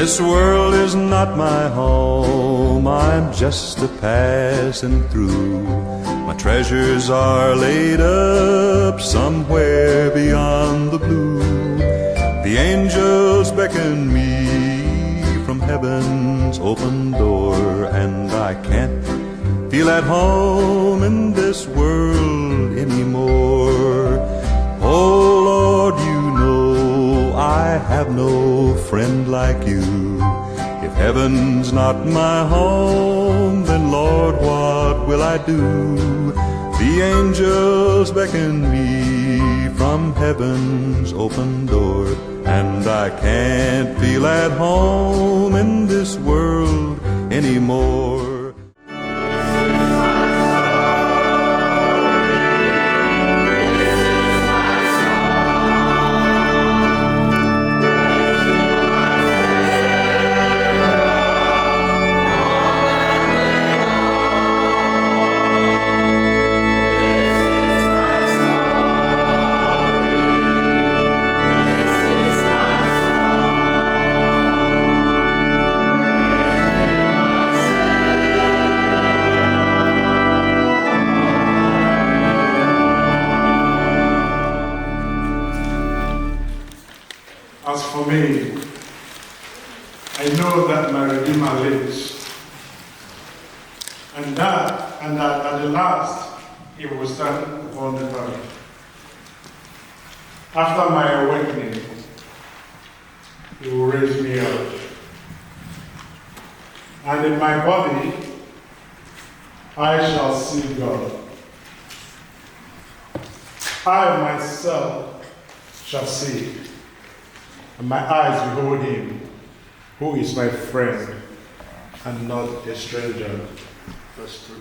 This world is not my home, I'm just a passing through. My treasures are laid up somewhere beyond the blue. The angels beckon me from heaven's open door, and I can't feel at home in this world anymore. Oh Lord, you know I have no friend like you. If heaven's not my home, then Lord, what will I do? The angels beckon me from heaven's open door, and I can't feel at home in this world anymore. As for me, I know that my Redeemer lives, and that at the last he will stand upon the earth. After my awakening, he will raise me up, and in my body I shall see God. I myself shall see, and my eyes behold him, who is my friend and not a stranger. Verse 3.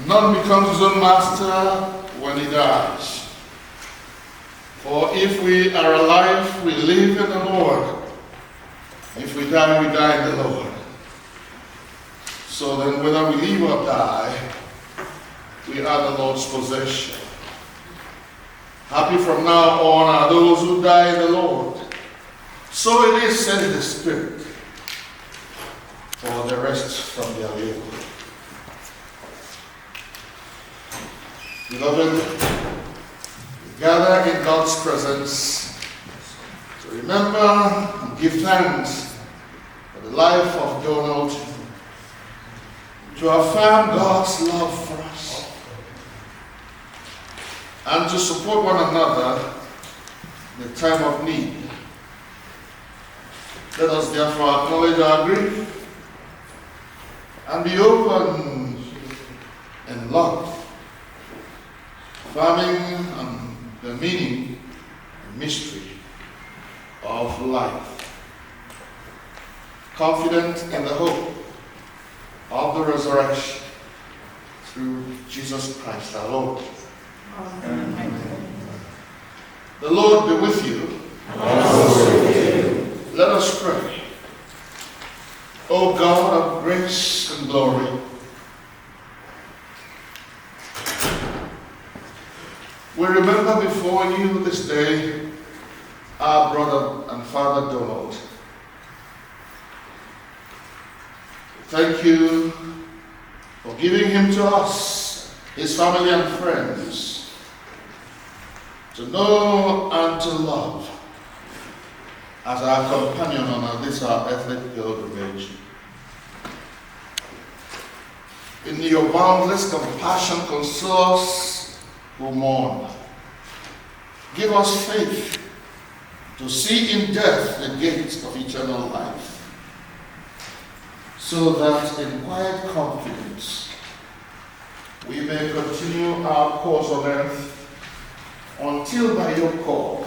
None becomes his own master when he dies. For if we are alive, we live in the Lord. If we die, we die in the Lord. So then, whether we live or die, we are the Lord's possession. Happy from now on are those who die in the Lord. So it is said in the Spirit, for the rest from their labor. Beloved, we gather in God's presence to remember and give thanks for the life of Donald, to affirm God's love for us, and to support one another in the time of need. Let us therefore acknowledge our grief and be open in love, affirming the meaning and mystery of life, confident in the hope of the resurrection through Jesus Christ our Lord. Amen. The Lord be with you. And also with you. Let us pray. O God of grace and glory, we We remember before you this day our brother and father Donald. Thank you for giving him to us, his family and friends, to know and to love as our companion on this our earthly pilgrimage. In your boundless compassion, console us who mourn. Give us faith to see in death the gates of eternal life, so that in quiet confidence we may continue our course on earth until by your call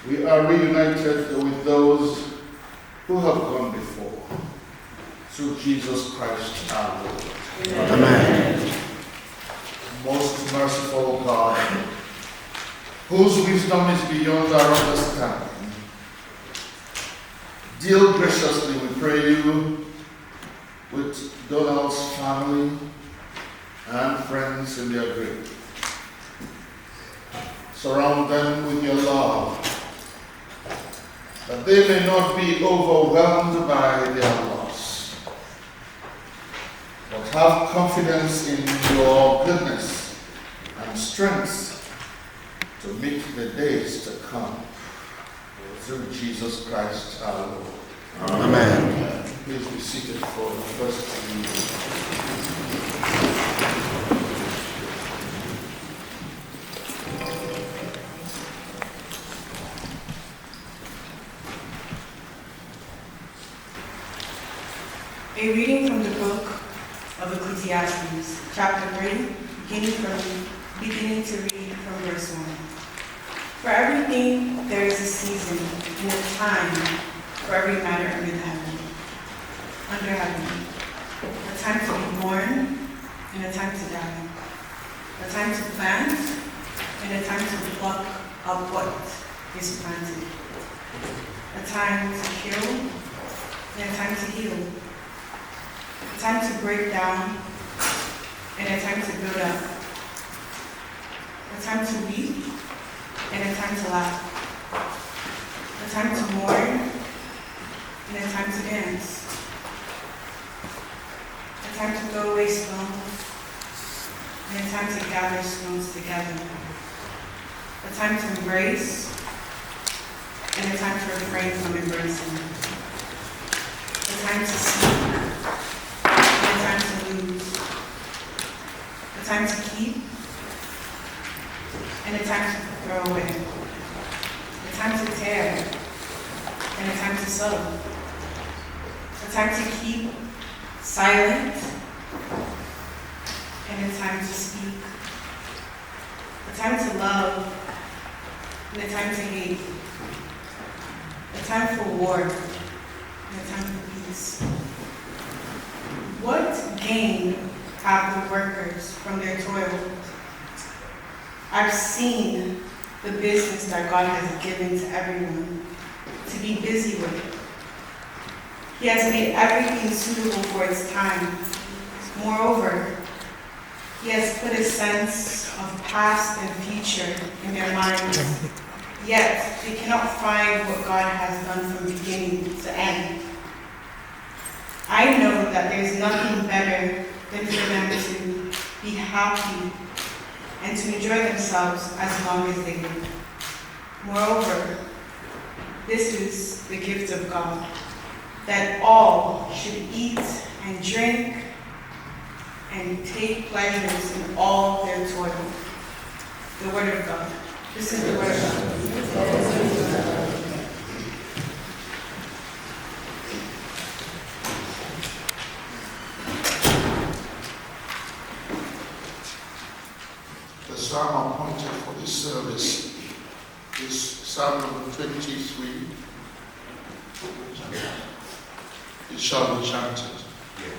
we are reunited with those who have gone before. Through Jesus Christ our Lord. Amen. Most merciful God, whose wisdom is beyond our understanding, deal graciously, we pray you, with Donald's family and friends in their grave. Surround them with your love, that they may not be overwhelmed by their loss, but have confidence in your goodness and strength to meet the days to come. Through Jesus Christ our Lord. Amen. Please be seated for the first reading. A reading from the book of Ecclesiastes, chapter 3, beginning to read from verse 1. For everything there is a season and a time for every matter under heaven. A time to be born and a time to die. A time to plant and a time to pluck up what is planted. A time to kill and a time to heal. A time to break down and a time to build up. A time to weep and a time to laugh. A time to mourn and a time to dance. A time to throw away stones and a time to gather stones together. A time to embrace and a time to refrain from embracing. A time to seek and a time to lose. A time to keep and a time to throw away. A time to tear and a time to sow. A time to keep silent and a time to speak. A time to love and a time to hate. A time for war and a time for peace. What gain have the workers from their toil? I've seen the business that God has given to everyone to be busy with. He has made everything suitable for its time. Moreover, He has put a sense of past and future in their minds, yet they cannot find what God has done from beginning to end. I know that there's nothing better than for them to be happy and to enjoy themselves as long as they live. Moreover, this is the gift of God, that all should eat and drink and take pleasures in all their toil. The word of God. This is the word of God. The psalm appointed for this service is Psalm number 23. It shall be chanted. Yeah.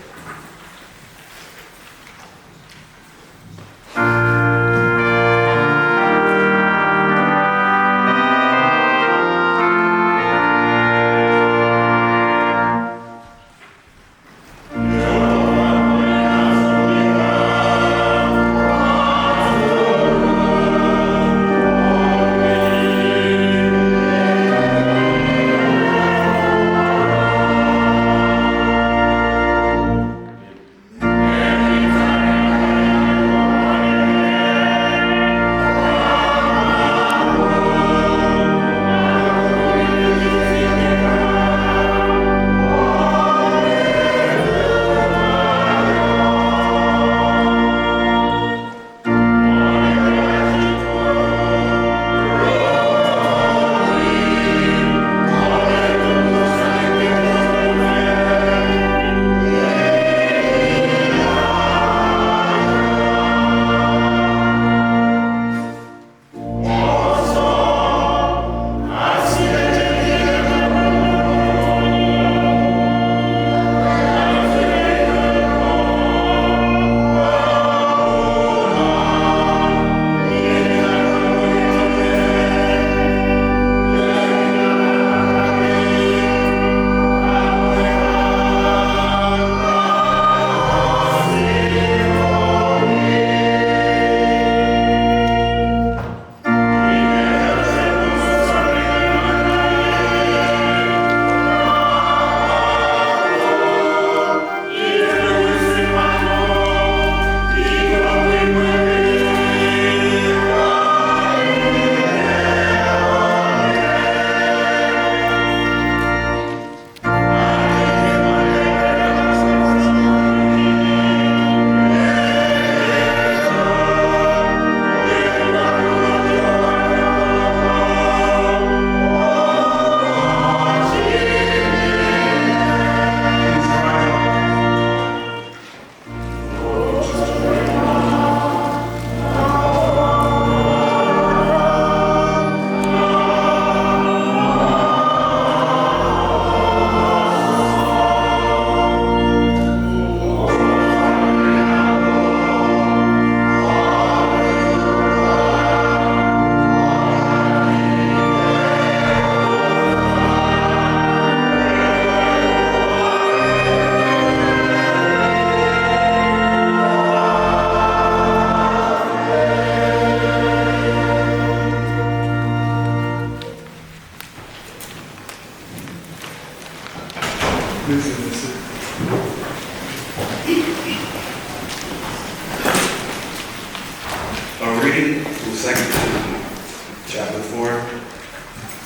chapter 4,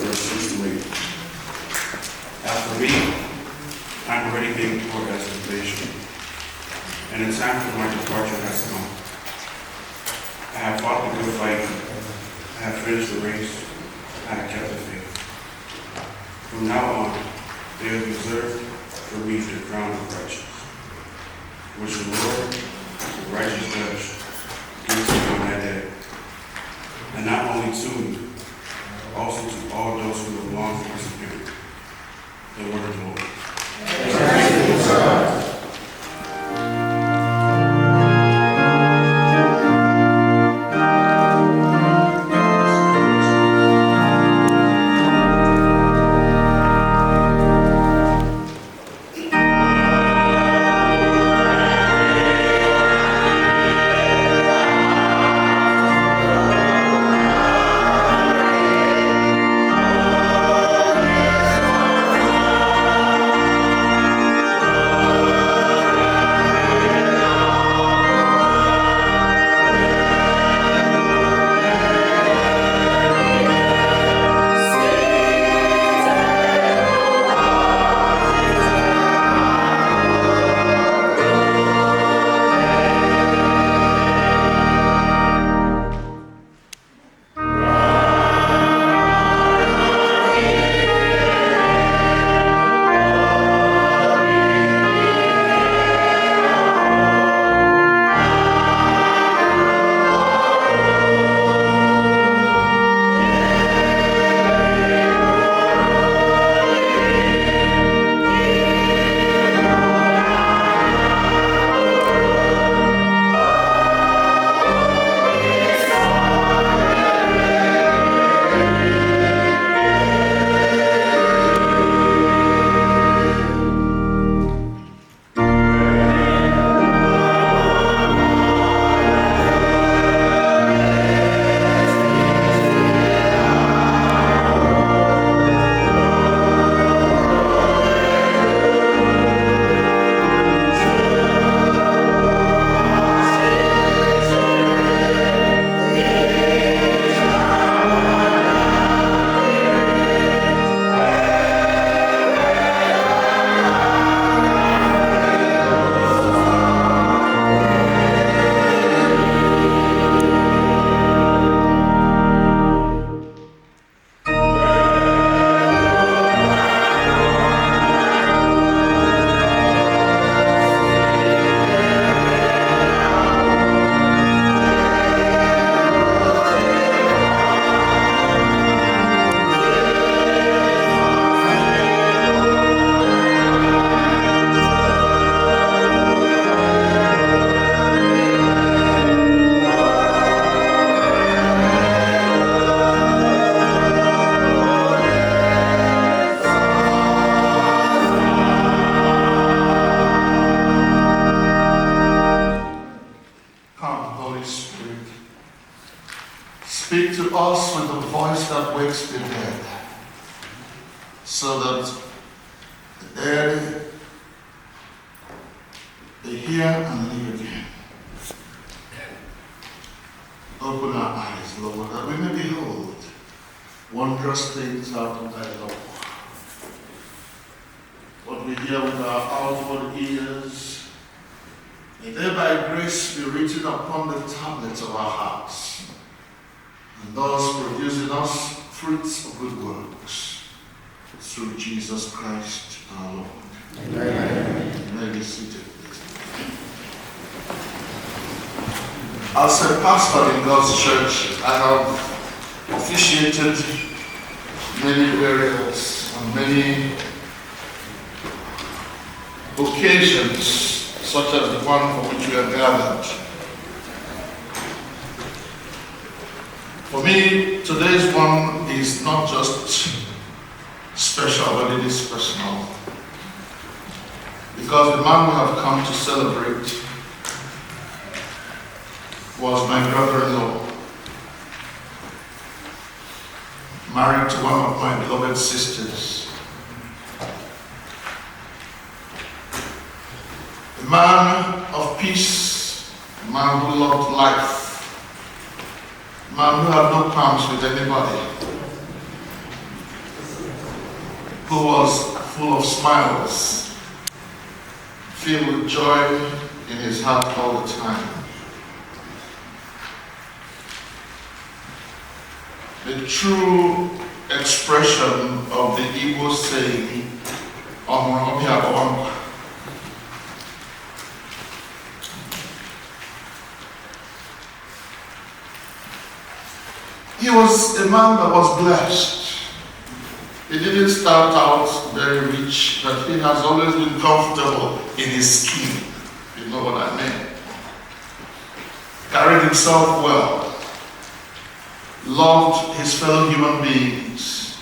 verse 6 to 8. As for me, I'm already being toward destination, and the time for my departure has come. I have fought the good fight, I have finished the race, I have kept the faith. From now on, they have reserved for me the crown of righteousness, which the Lord, the righteous judge, gives to me on that day. And not only to me, but also to all those who have long persevered. The word of the Lord. Thanks be to God. Speak to us with the voice that wakes the dead, so that the dead they hear and live again. Open our eyes, Lord, that we may behold wondrous things out of thy law. What we hear with our outward ears, may they by grace be written upon the tablets of our hearts, and thus produce in us fruits of good works, through Jesus Christ our Lord. Amen. You may be seated, please. As a pastor in God's church, I have officiated many burials on many occasions, such as the one for which we are gathered. For me, today's one is not just special, but it is personal. Because the man we have come to celebrate was my brother-in-law, married to one of my beloved sisters. A man of peace, a man who loved life, a man who had no qualms with anybody, who was full of smiles, filled with joy in his heart all the time. The true expression of the Igbo saying, he was a man that was blessed. He didn't start out very rich, but he has always been comfortable in his skin. You know what I mean? Carried himself well. Loved his fellow human beings.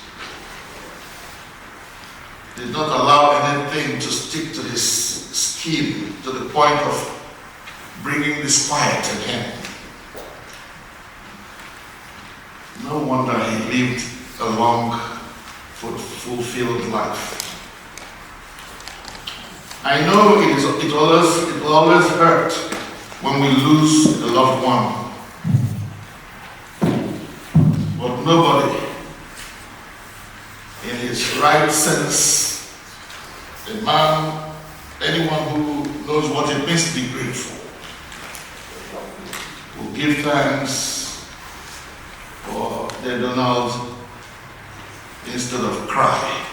Did not allow anything to stick to his skin to the point of bringing disquiet again. No wonder he lived a long, fulfilled life. I know it will always hurt when we lose a loved one. But nobody in his right sense, a man, anyone who knows what it means to be grateful, will give thanks for their Donald instead of cry.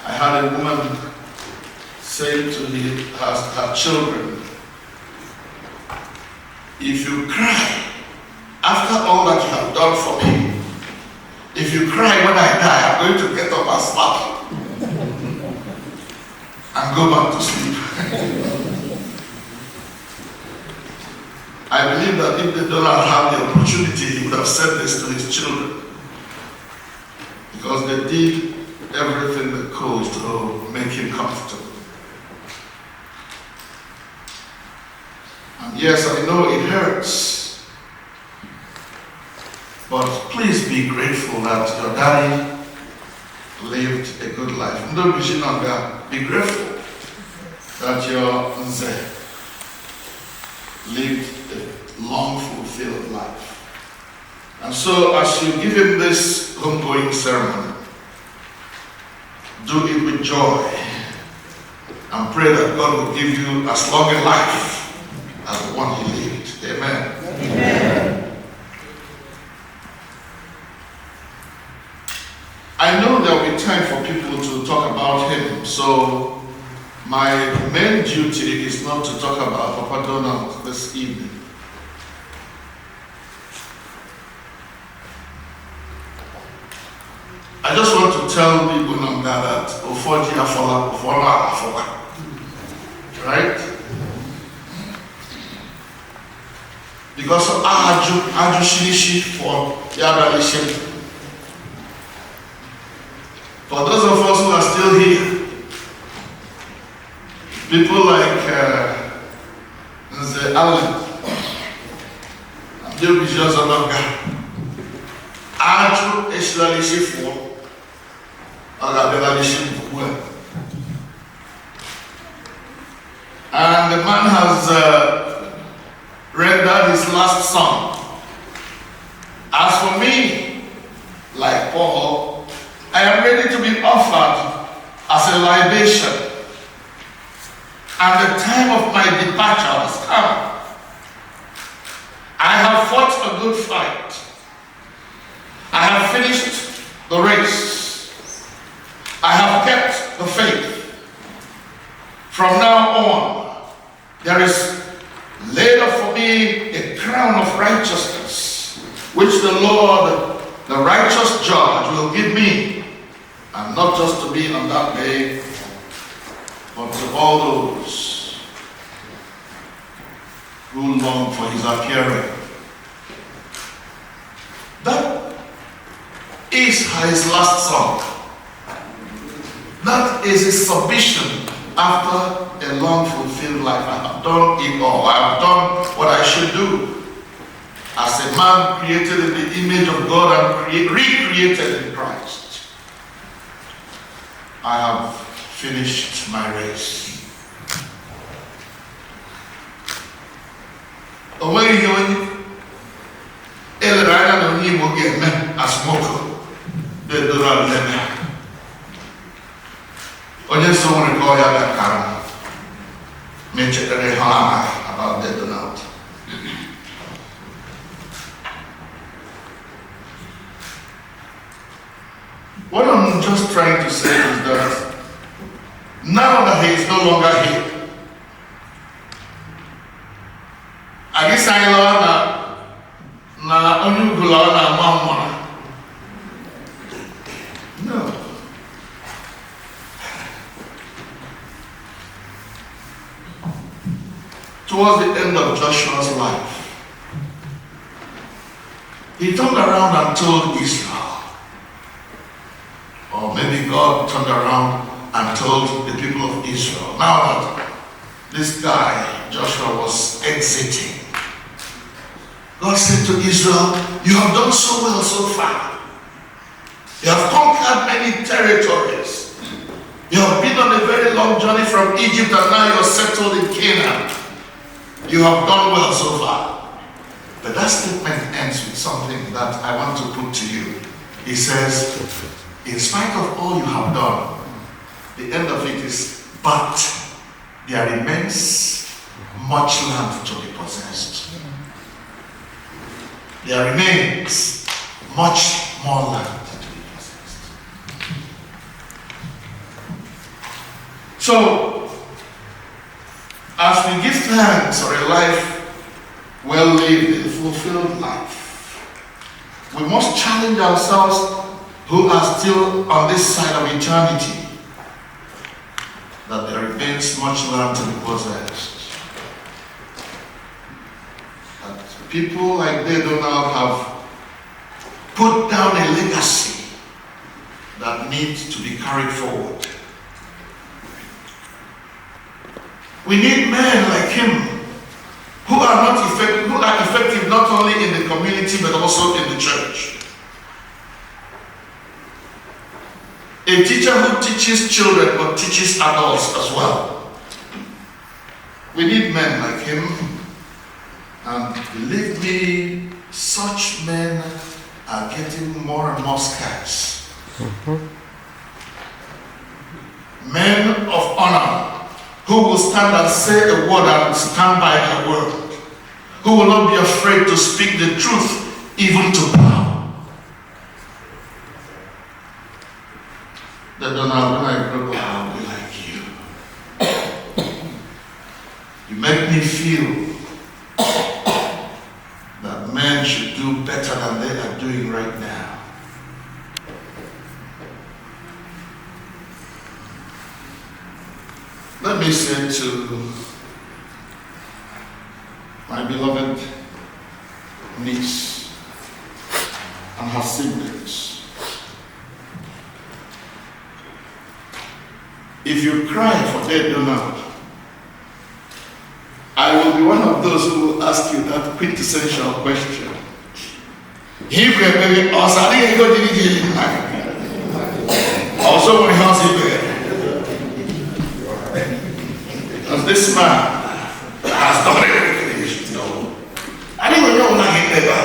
I had a woman say to her children, if you cry after all that you have done for me, if you cry when I die, I'm going to get up and slap you and go back to sleep. I believe that if the donor had the opportunity, he would have said this to his children, because they did everything they could to make him comfortable. And yes, I know it hurts, but please be grateful that your daddy lived a good life. Be grateful that your Nze lived a long, fulfilled life. And so, as you give him this homegoing ceremony, do it with joy and pray that God will give you as long a life as the one he lived. Amen. Amen. I know there will be time for people to talk about him, so my main duty is not to talk about Papa Donald this evening. I just want to tell people that Ofoji Afola, right? Because of Aju Shinishi for Yabalishim. For those of us who are still here, people like Nze Allen, Abdul Bijan Zanaga, Aju Eshlalishi for Agabalishim. And the man has rendered his last song. As for me, like Paul, I am ready to be offered as a libation, and the time of my departure has come. I have fought a good fight. I have finished the race. I have kept the faith. From now on, there is laid up for me a crown of righteousness, which the Lord, the righteous judge, will give me, and not just to me on that day, but to all those who long for his appearing. That is his last song. That is his submission after a long fulfilled life. I have done it all. I have done what I should do as a man created in the image of God and recreated in Christ. I have finished my race. onweghị ihe onye elere anya na onye Igbo ga-eme asụmokwu edoro aleme onye nso nwere ka ọ ya bịakara ma echetara ihe ọ amaghị about the Donald. What I'm just trying to say is that now that he is no longer here, I guess I na only na mama. No. Towards the end of Joshua's life, he turned around and told Israel, or maybe God turned around and told the people of Israel, now that this guy, Joshua, was exiting, God said to Israel, you have done so well so far. You have conquered many territories. You have been on a very long journey from Egypt and now you are settled in Canaan. You have done well so far. But that statement ends with something that I want to put to you. He says, in spite of all you have done, the end of it is, but there remains much land to be possessed. There remains much more land to be possessed. So, as we give thanks for a life well lived, a fulfilled life, we must challenge ourselves who are still on this side of eternity, that there remains much land to be possessed. That people like they do now have put down a legacy that needs to be carried forward. We need men like him who are effective not only in the community but also in the church. A teacher who teaches children but teaches adults as well. We need men like him, and believe me, such men are getting more and more scarce. Men of honor who will stand and say a word and stand by their word, who will not be afraid to speak the truth even to power. That when I grow up, I'll be like you. You make me feel that men should do better than they are doing right now. Let me say to my beloved niece and her siblings, if you cry for dead Donald, I will be one of those who will ask you that quintessential question. He prepared us, I didn't go to the also when he was because this man has done everything he should know. I didn't even know that he never.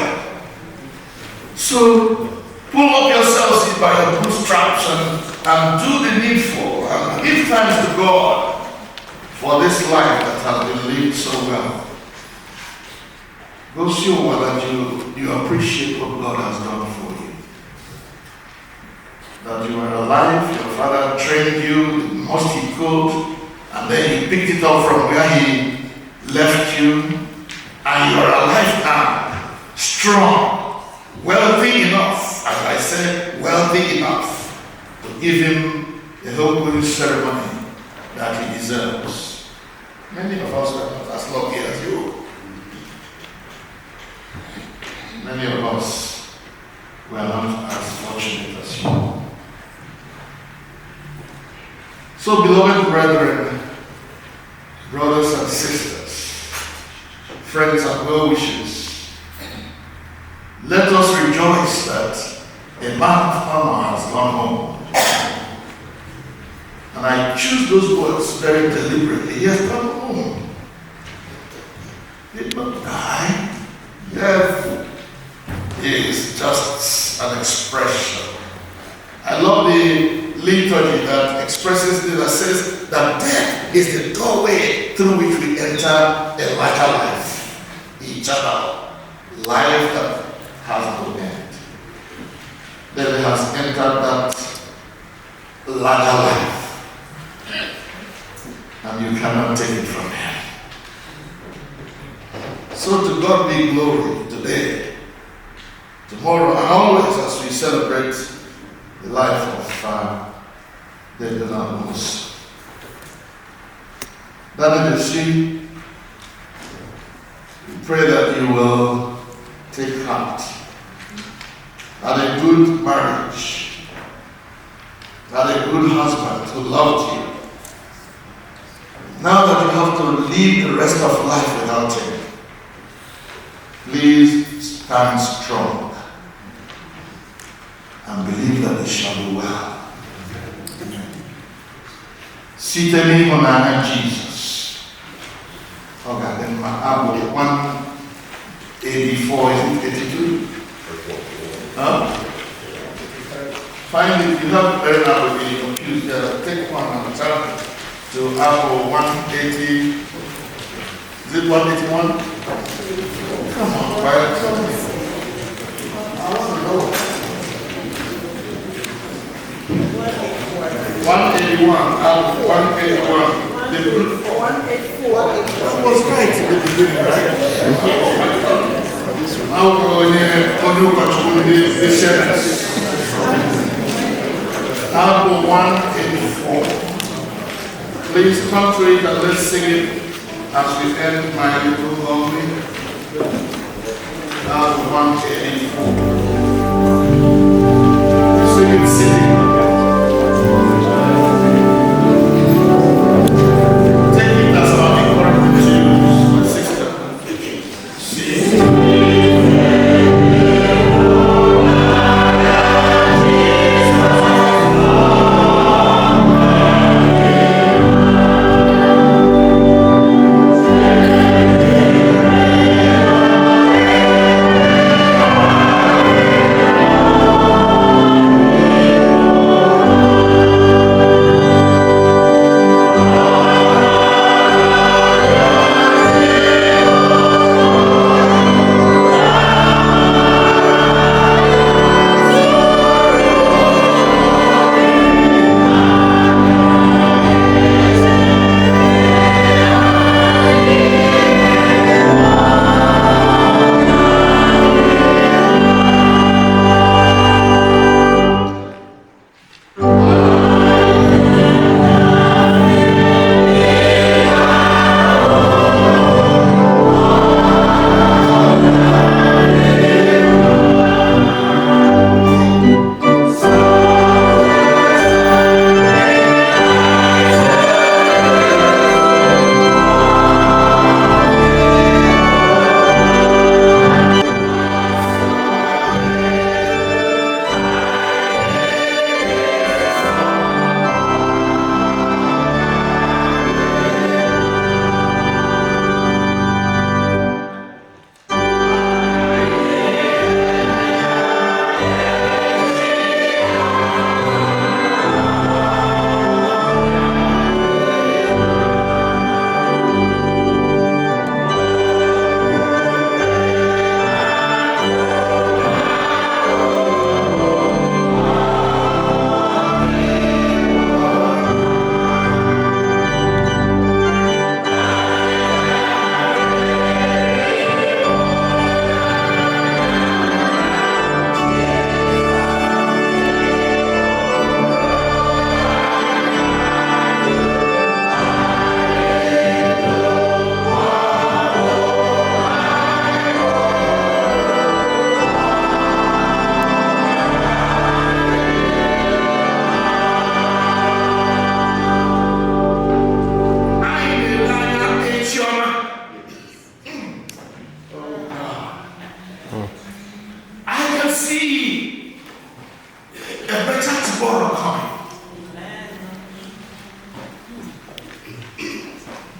So pull up yourselves by your bootstraps and do the needful and give thanks to God for this life that has been lived so well. Go show that you appreciate what God has done for you. That you are alive, your father trained you the most he could, and then he picked it up from where he left you, and you are alive now, strong, wealthy enough, as I said, wealthy enough to give him the whole ceremony that he deserves. Many of us are not as lucky as you. Many of us were not as fortunate as you. So, beloved brethren, brothers and sisters, friends and well-wishers, let us rejoice that a man of honor has gone home. And I choose those words very deliberately. He has gone home. He did not die. Death is just an expression. I love the liturgy that expresses this, that says that death is the doorway through which we enter a larger life, eternal life that has no end. David has entered that larger life, and you cannot take it from him. So to God be glory today, tomorrow, and always as we celebrate the life of Nnenna Nwosu. Daddy, we pray that you will take heart, had a good marriage, had a good husband who loved you. Now that you have to live the rest of life without him, please stand strong and believe that it shall be well. Seated in honor Jesus. Okay, then my album 184, is it 82? Huh? Find it, you have very now with the computer. Take one and turn to Apple 180. Is it 181? Come on, why tell me? I want to know. 181, Apple 181. The 184. That was right in the beginning, right? I'll go in the sentence. Apple 184. Please come to it and let's sing it as we end my little homily. Apple 184. Sing it sitting. Take it as our encouragement to you, my sister.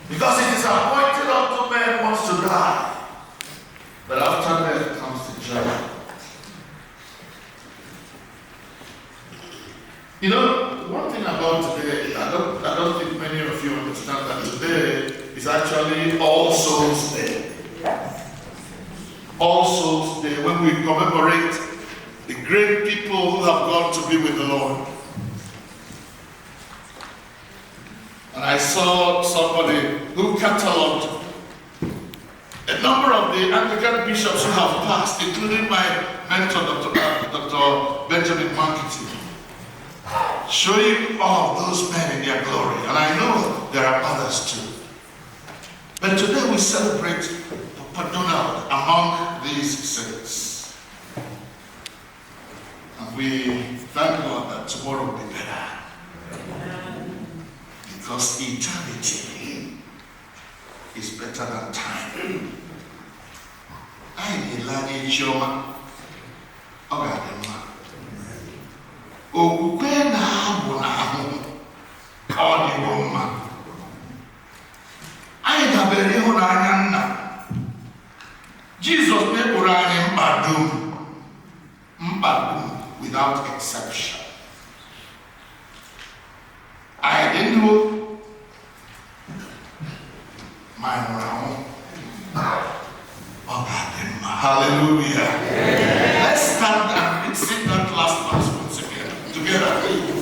Because it is appointed unto men once to die, but after You know, one thing about today, I don't think many of you understand that today is actually All Souls Day. All Souls Day, when we commemorate the great people who have gone to be with the Lord. And I saw somebody who cataloged a number of the Anglican bishops who have passed, including my mentor, Dr. Benjamin Mankiti, showing all of those men in their glory. And I know there are others too. But today we celebrate Papa Donald among these saints. And we thank God that tomorrow will be better. Because eternity is better than time. I need Lani Choma. Ogadema. Okwena Abuna. Kodi Woma. I dabere Honana. Jesus never ran Mbadum without exception. I didn't know my round. Hallelujah. Let's stand and sing that last verse once again. Together, please.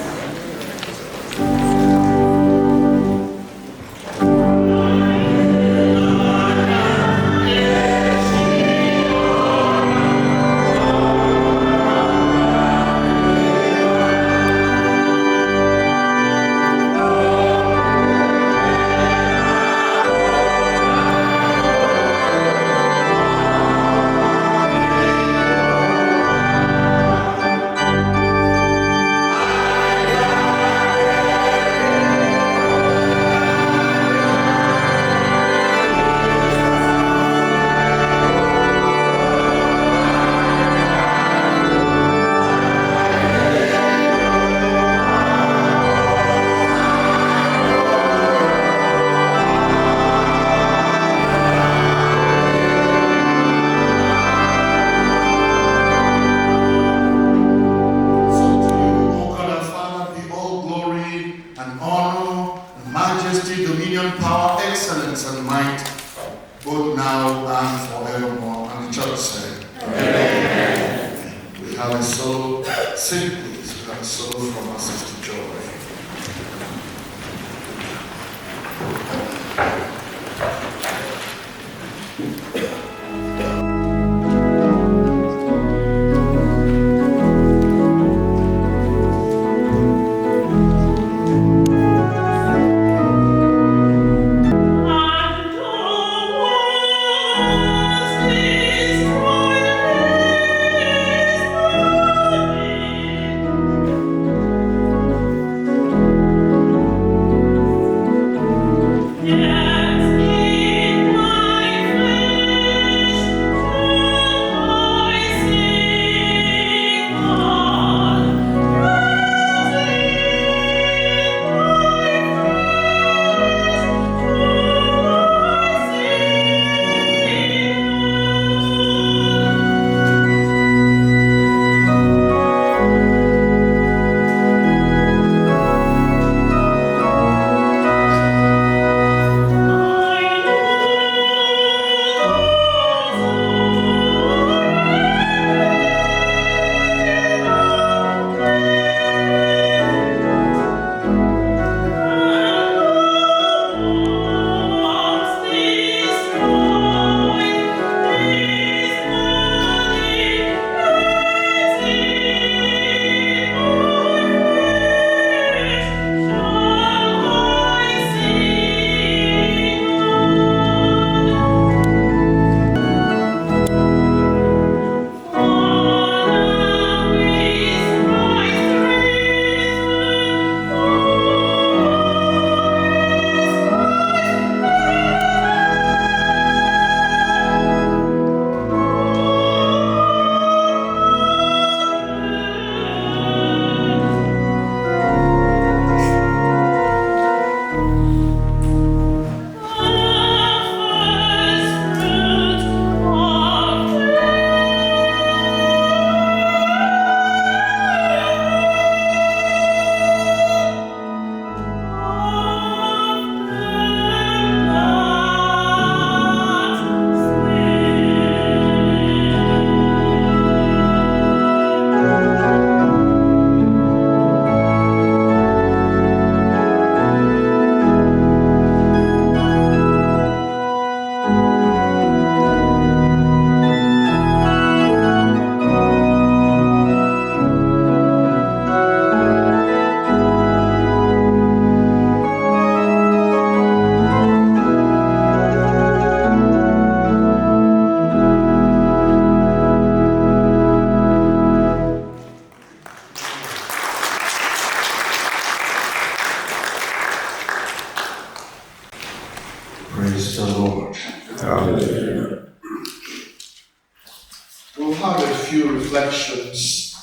we'll have a few reflections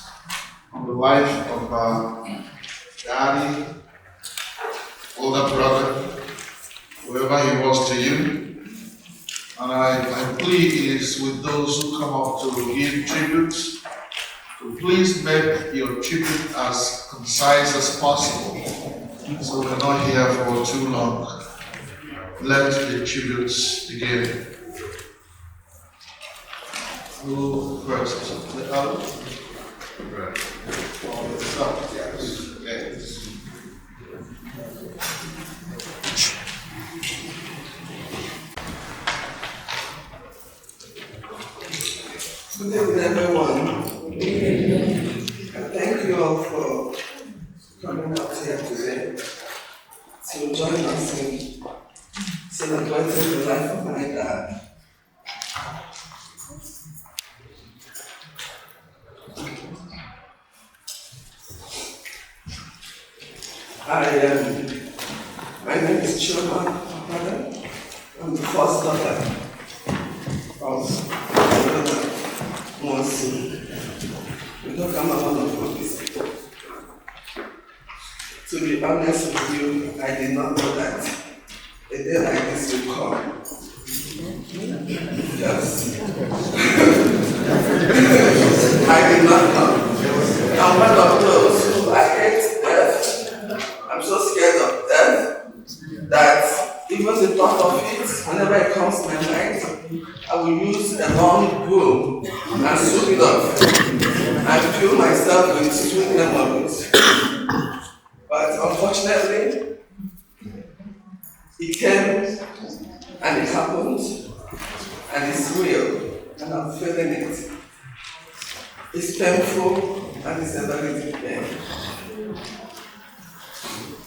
on the life of our daddy, older brother, whoever he was to you. And I plead is with those who come up to give tributes to please make your tribute as concise as possible, so we're not here for too long. Let the tributes begin. Who first? The other? Right. Yes. Good evening, everyone. Thank you all for coming out here today to join us in celebrating the life of my dad. My name is Kimma Wreh. I'm the first daughter of Ogbonna Nwosu, Udokamma of Obizi. To be honest with you, I did not know that a day like this would come. Yes. I did not know. I'm one of those who I hate death. I'm so scared of death that even the thought of it, whenever it comes to my mind, I will use a long broom and sweep it off and fill myself with sweet memories. But unfortunately, it came and it happened and it's real and I'm feeling it. It's painful and it's a very deep pain.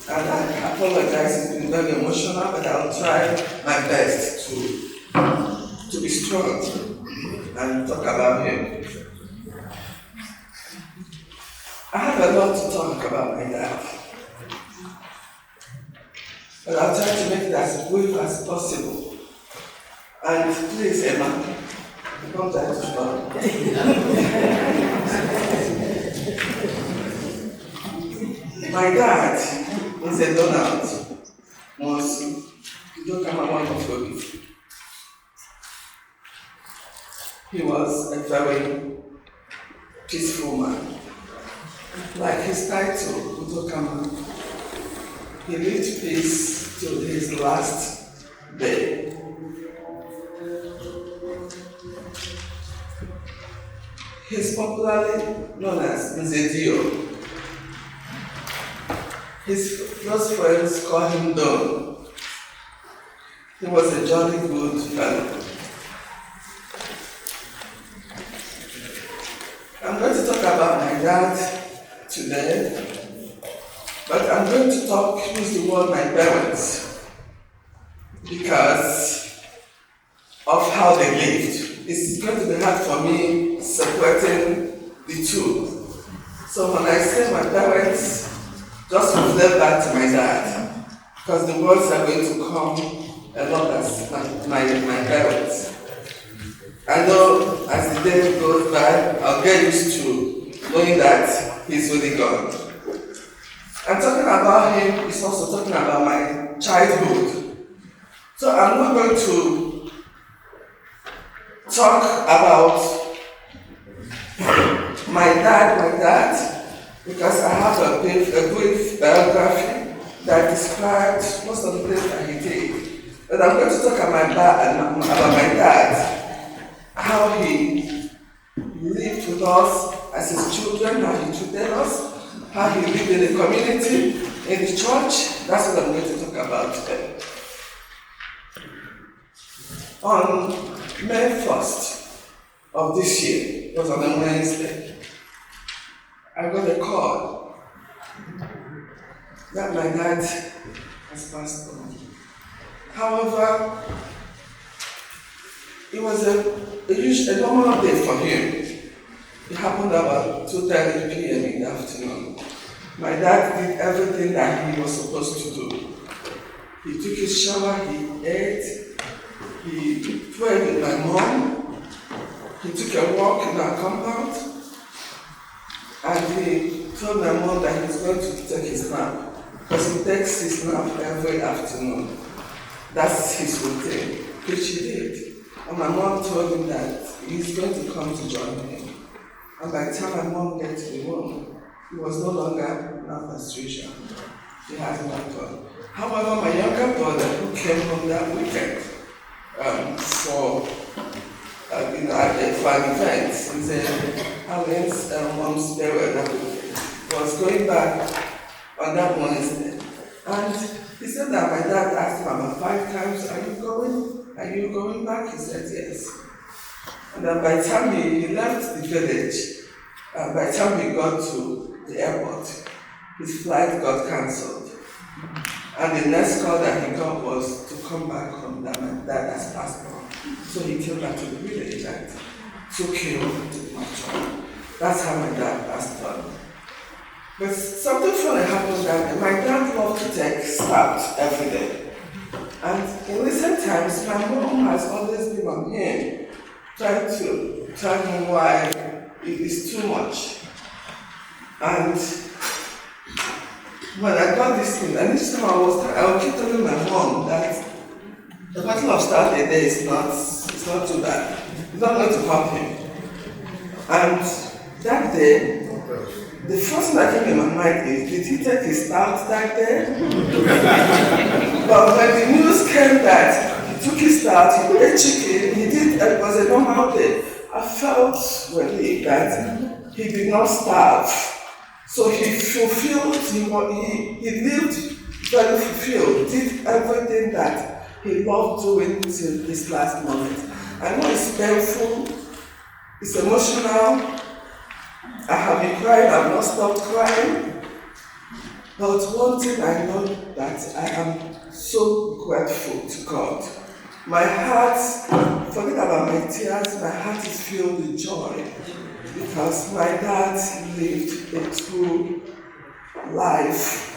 And I apologize, it's been very emotional, but I'll try my best to be strong and talk about him. I have a lot to talk about my dad, but I'll try to make it as brief as possible. And please, Emma, don't try to stop. My dad is a Nnenna Joy Ugorji. He was a very peaceful man. Like his title, Udokamma, he lived peace till his last day. He's popularly known as Nzedio. His close friends call him Don. He was a jolly good fellow. I'm going to talk about my dad today, but I'm going to use the word my parents because of how they lived. It's going to be hard for me separating the two. So when I say my parents, just reflect back to my dad, because the words are going to come a lot as my parents. I know as the day goes by, I'll get used to knowing that he's really gone. And talking about him is also talking about my childhood. So I'm not going to talk about my dad, because I have a brief biography that describes most of the things that he did. But I'm going to talk about my dad, how he lived with us as his children, how he treated us, how he lived in the community, in the church. That's what I'm going to talk about today. On May 1st of this year, it was on a Wednesday, I got a call that my dad has passed on. However, it was a normal day for him. It happened about 2:30 p.m. in the afternoon. My dad did everything that he was supposed to do. He took his shower, he ate, he prayed with my mom, he took a walk in our compound and he told my mom that he was going to take his nap because he takes his nap every afternoon. That's his routine, which he did. And my mom told him that he's going to come to join him. And by the time my mom got to the room, he was no longer in our menstruation. She had moved on. However, my younger brother, who came home that weekend for an event, he said, Harwin's mom's burial that weekend, was going back on that Wednesday. And he said that my dad asked him about 5 times, are you going back? He said yes. And then by the time he left the village, by the time he got to the airport, his flight got cancelled. And the next call that he got was to come back home, that my dad has passed on. So he came back to the village and took him to the mortuary. That's how my dad passed on. But something funny happened that my dad loved to take stabs every day. And in recent times, my mom has always been on him, trying to tell him why it is too much. And when I got this thing, and this time I would keep telling my mom that the battle of Saturday day is not too bad. It's not going to hurt him. And that day, the first thing that came in my mind is, did he take his stout that day? But when the news came that he took his stout, he ate chicken, it was a normal day. I felt relieved that he did not starve. So he fulfilled, he lived very fulfilled, did everything that he loved doing till this last moment. I know it's painful, it's emotional, I have been crying, I have not stopped crying. But one thing I know that I am so grateful to God. My heart, forget about my tears, my heart is filled with joy. Because my dad lived a true life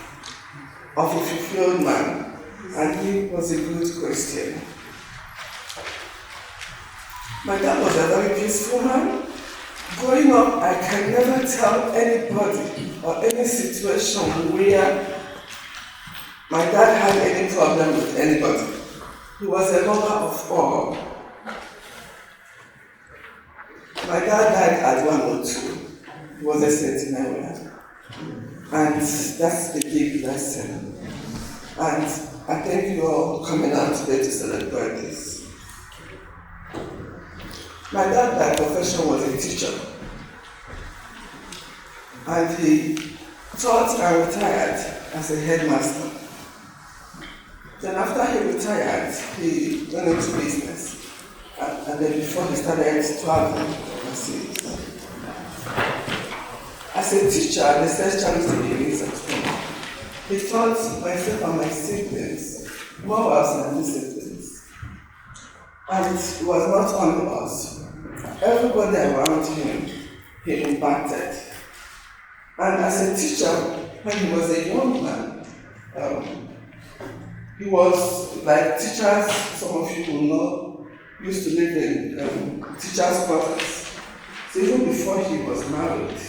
of a fulfilled man, and he was a good Christian. My dad was a very peaceful man. Growing up, I can never tell anybody or any situation where my dad had any problem with anybody. He was a lover of all. My dad died at 102. He was a centenarian. And that's a big lesson. And I thank you all for coming out today to celebrate this. My dad by profession was a teacher. And he taught and retired as a headmaster. Then after he retired, he went into business. And then before he started traveling overseas. As a teacher, the first charity beginnings at home. He taught myself and my siblings morals and disciplines. And it was not only us. Everybody around him, he impacted. And as a teacher, when he was a young man, he was like teachers, some of you will know, used to live in teachers' quarters. So even before he was married,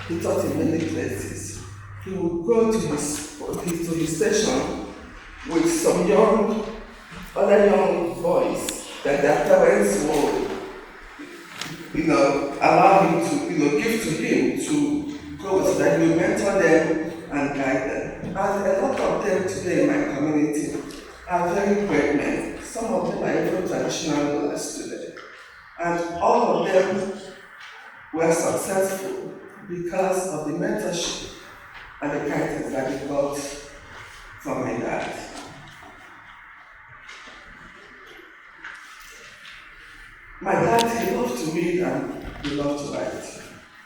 he taught in many places. He would go to his station with some other young boys that their parents would, allow him to, give to him to go so that he would mentor them and guide them. And a lot of them today in my community are very great men. Some of them are even traditional rulers today. And all of them were successful because of the mentorship and the guidance that they got from my dad. My dad, he loved to read and he loved to write.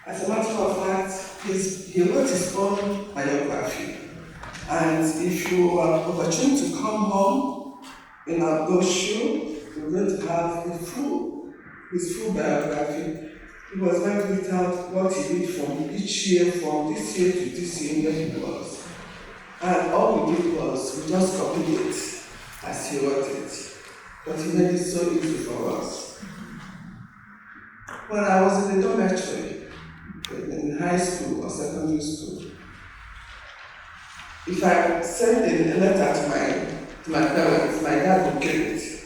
As a matter of fact, he wrote his own biography. And if you are opportune to come home in our brochure, we're going to have his full biography. He was going to detail what he did from each year, from this year to this year, where he was. And all we did was we just copied it as he wrote it. But he made it so easy for us. when I was in the dormitory, in high school or secondary school, if I send a letter to my parents, my dad would get it.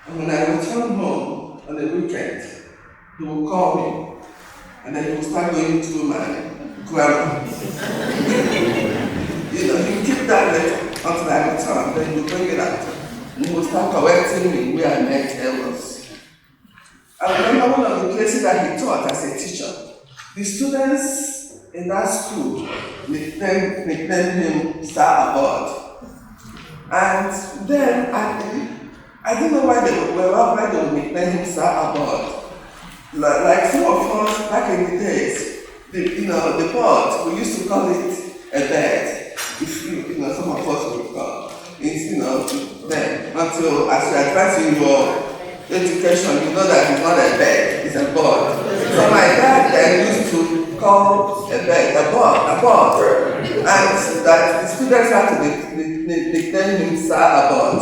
And when I return home on the weekend, he will call me, and then he will start going through my grammar. He will keep that letter until I return, then he will bring it out. And he will start correcting me where I made errors. I remember one of the places that he taught as a teacher. The students in that school nicknamed him Sir Abod. And then I didn't know why they would nickname him Sir Abod. Like some of us back in the days, the board, we used to call it a bed. If some of us would call it, then until as you advance in your education, you know that it's not a bed, it's a board. So my dad then used to call a bed a board. And that the students had to nickname him Sir Abod.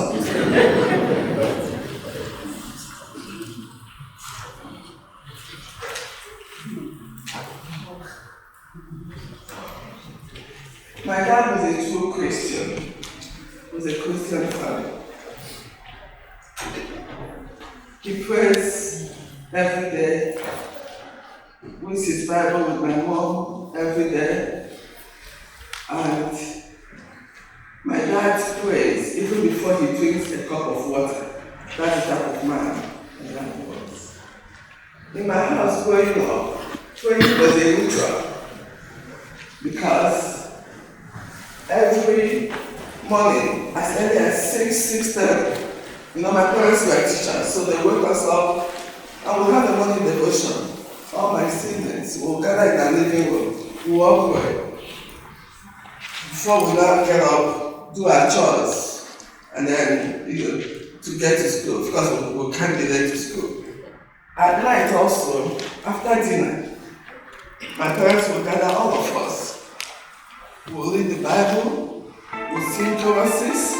My dad was a true Christian. He was a Christian father. He prays every day, reads his Bible with my mom every day, and my dad prays even before he drinks a cup of water. That's the type of man my dad was. In my house growing up, praying was a ritual because every morning, as early as 6:30, my parents were teachers, so they wake us up and we'll have a morning devotion. All my siblings will gather in the living room, we'll all pray. Before we now get up, do our chores, and then to get to school, because we can't be late to school. At night also, after dinner, my parents will gather all of us. We'll read the Bible, we'll sing choruses,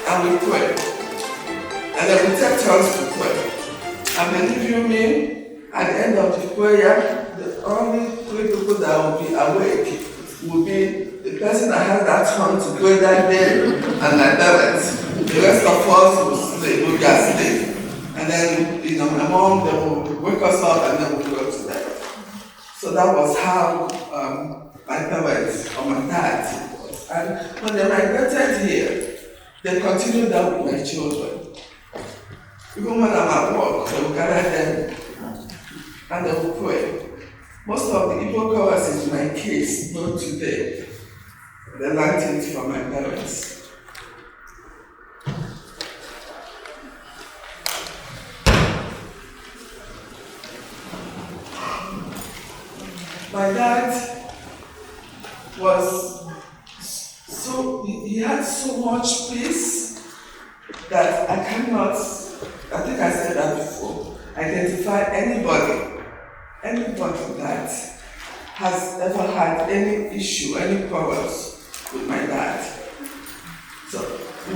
and we pray. And then we take turns to pray. And believe you me, at the end of the prayer, the only three people that will be awake will be the person that has that turn to pray that day and my parents. The rest of us will sleep, will be asleep. And then, my mom, they will wake us up and then we'll go to bed. So that was how my parents or my dad was. And when they migrated here, they continued that with my children. Even when I'm at work, they will gather them and they will pray. Most of the Igbo choruses in my case, not today, they learned it from my parents. My dad was he had so much peace that I cannot, I think I said that before, identify anybody that has ever had any issue, any problems with my dad. So we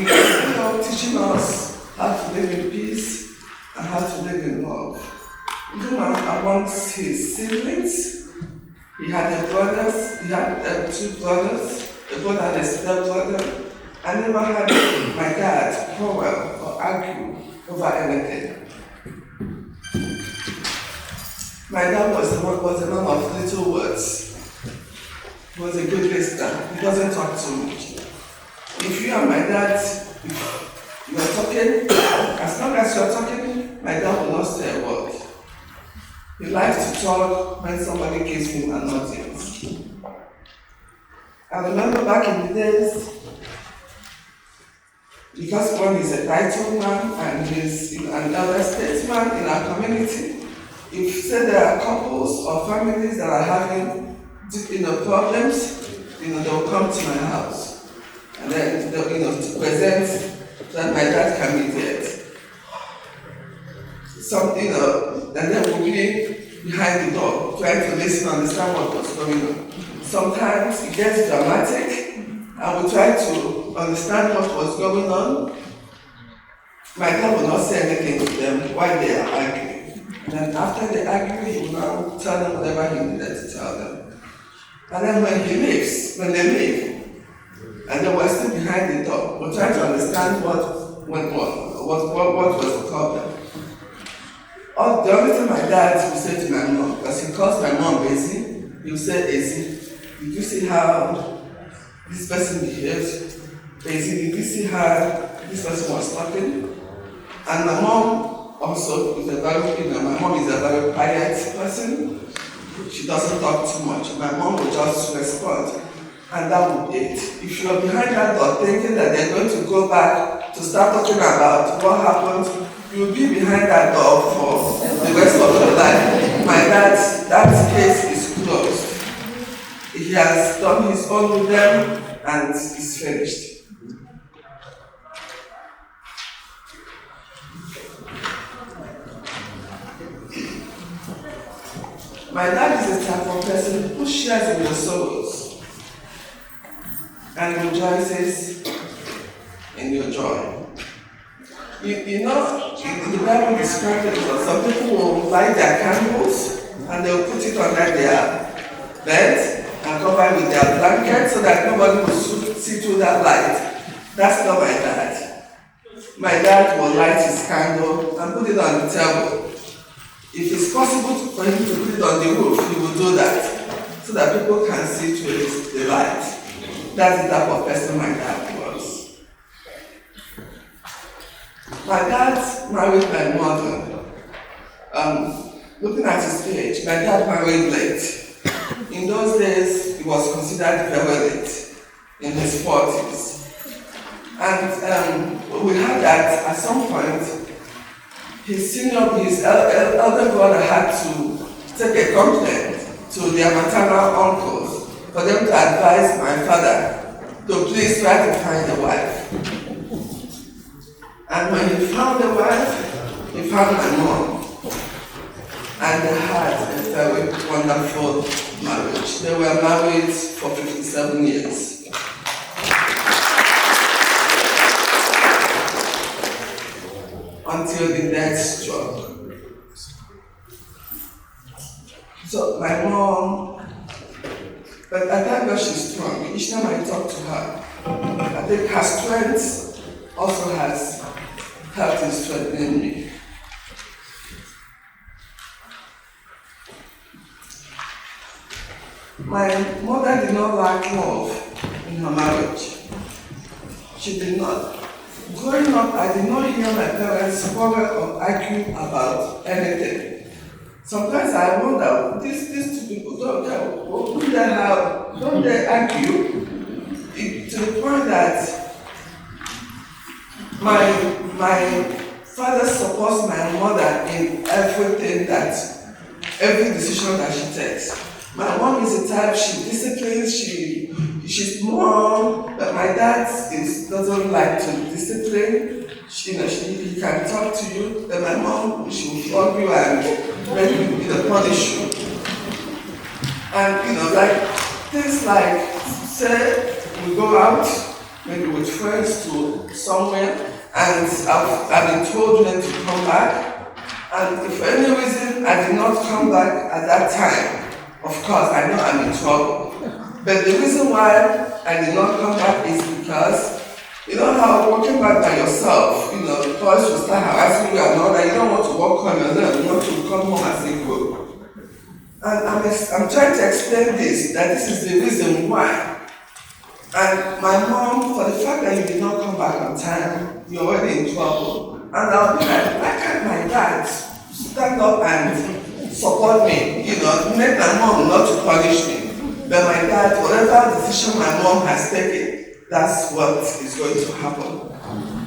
are teaching us how to live in peace and how to live in love. Even amongst his siblings, he had two brothers, a brother and a stepbrother. I never had my dad quarrel or argue over anything. My dad was a man of little words. He was a good listener. He doesn't talk too much. If you and my dad, you are talking, as long as you are talking, my dad will not say a word. He likes to talk when somebody gives him an audience. I remember back in the days, because one is a title man and he's an elder statesman in our community, if say there are couples or families that are having problems, they will come to my house and then to present that my dad can mediate. And then we'll be behind the door trying to listen and understand what was going on. Sometimes it gets dramatic and we try to understand what was going on. My dad will not say anything to them while they are arguing. Then after they argue, he will now tell them whatever he needed to tell them. And then when they leave, and they were still behind the door, we're trying to understand what went on, what was the problem. The only thing my dad would say to my mom, because he calls my mom Obizi, he would say, Ezi, did you see how this person behaves? Ezi, did you see how this person was talking? And my mom also is my mom is a very quiet person. She doesn't talk too much. My mom will just respond, and that would be it. If you're behind that door thinking that they're going to go back to start talking about what happened, you'll be behind that door for the rest of your life. My dad, that case is closed. He has done his own with them, and it's finished. My dad is the type of person who shares in your sorrows and rejoices in your joy. You know, the Bible describes it as some people will light their candles and they will put it under their bed and cover it with their blanket so that nobody will see through that light. That's not my dad. My dad will light his candle and put it on the table. If it's possible for him to put it on the roof, he will do that so that people can see through the light. That's the type of person my dad was. My dad married my mother. Looking at his age, my dad married late. In those days, he was considered very late, in his 40s. And we heard that at some point, his elder brother had to take a complaint to their maternal uncles for them to advise my father to please try to find a wife. And when he found a wife, he found my mom. And they had a very wonderful marriage. They were married for 57 years. Until the death struck. So my mom, but I thank God she's strong. Each time I talk to her, I think her strength also has helped in strengthening me. My mother did not lack love in her marriage. She did not. Growing up, I did not hear my parents quarrel or argue about anything. Sometimes I wonder, these two people, don't they argue? To the point that my father supports my mother in every decision that she takes. My mom is the type, she disciplines, she's more, but my dad doesn't like to discipline. He can talk to you, but my mom, she will flog you and maybe punish you. And like things like, say we go out, maybe with friends to somewhere, and I've been told when to come back, and if for any reason I did not come back at that time, of course, I know I'm in trouble. But the reason why I did not come back is because, you know how walking back by yourself, the boys will start harassing you and all that. You don't want to walk on your own, you want to come home as a group. And I'm trying to explain this, that this is the reason why. And my mom, for the fact that you did not come back on time, you're already in trouble. And I'll be like, why can't my dad stand up and support me, make my mom not to punish me. But my dad, whatever decision my mom has taken, that's what is going to happen.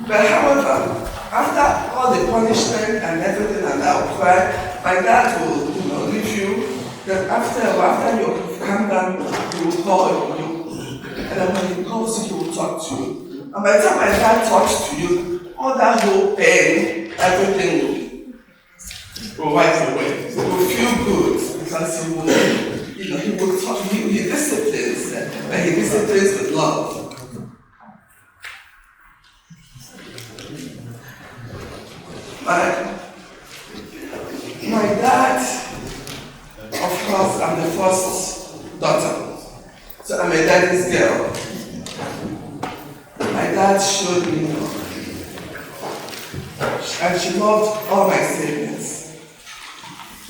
But however, after all the punishment and everything and outcry, my dad will, leave you. Then after you calm down, he will call you. And then when he calls you, he will talk to you. And by the time my dad talks to you, all that whole pain, everything will wipe away. You will feel good because he will talk, he disciplines, but he disciplines with love. My of course, I'm the first daughter. So I'm a daddy's girl. My dad showed me love. And she loved all my siblings.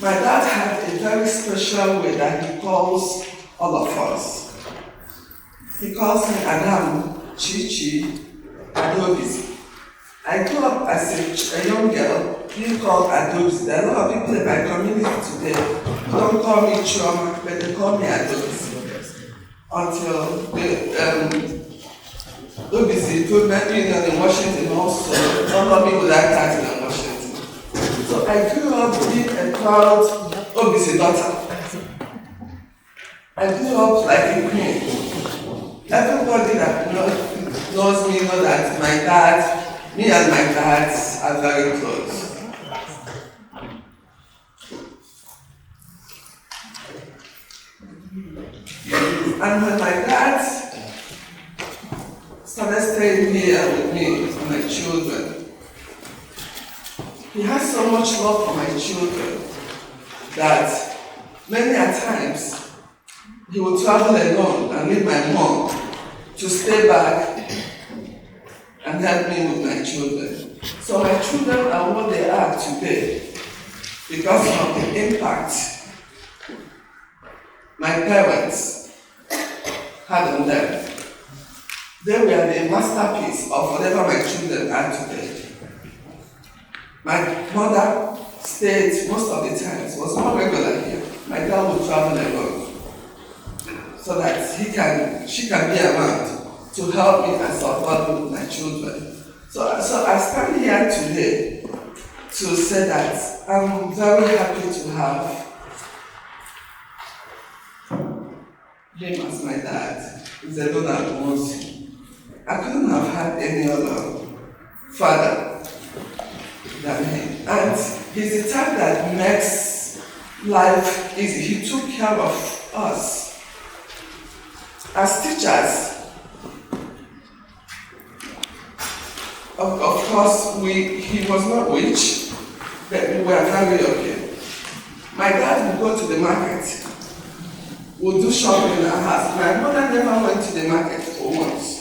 My dad had a very special way that he calls all of us. He calls me Adam, Chichi, and Obizi. I grew up as a young girl being called Adobizi. There are a lot of people in my community today who don't call me Chioma, but they call me Adobizi. Until Obizi told me in Washington also, some of me would like that in Washington. So I grew up being a proud Obizi daughter. I grew up like a queen. Everybody that knows me knows that me and my dad are very close. And when my dad started staying here with me and my children, he has so much love for my children that many a times he would travel alone and leave my mom to stay back and help me with my children. So my children are what they are today because of the impact my parents had on them. They were the masterpiece of whatever my children are today. My mother stayed most of the times, was more regular here. My dad would travel alone so that she can be around to help me and support me with my children. So I stand here today to say that I'm very happy to have him as my dad, Ogbonna Nwosu. I couldn't have had any other father than him. And he's the type that makes life easy. He took care of us. As teachers, of course, he was not rich, but we were very okay. My dad would go to the market, would do shopping in our house. My mother never went to the market for once.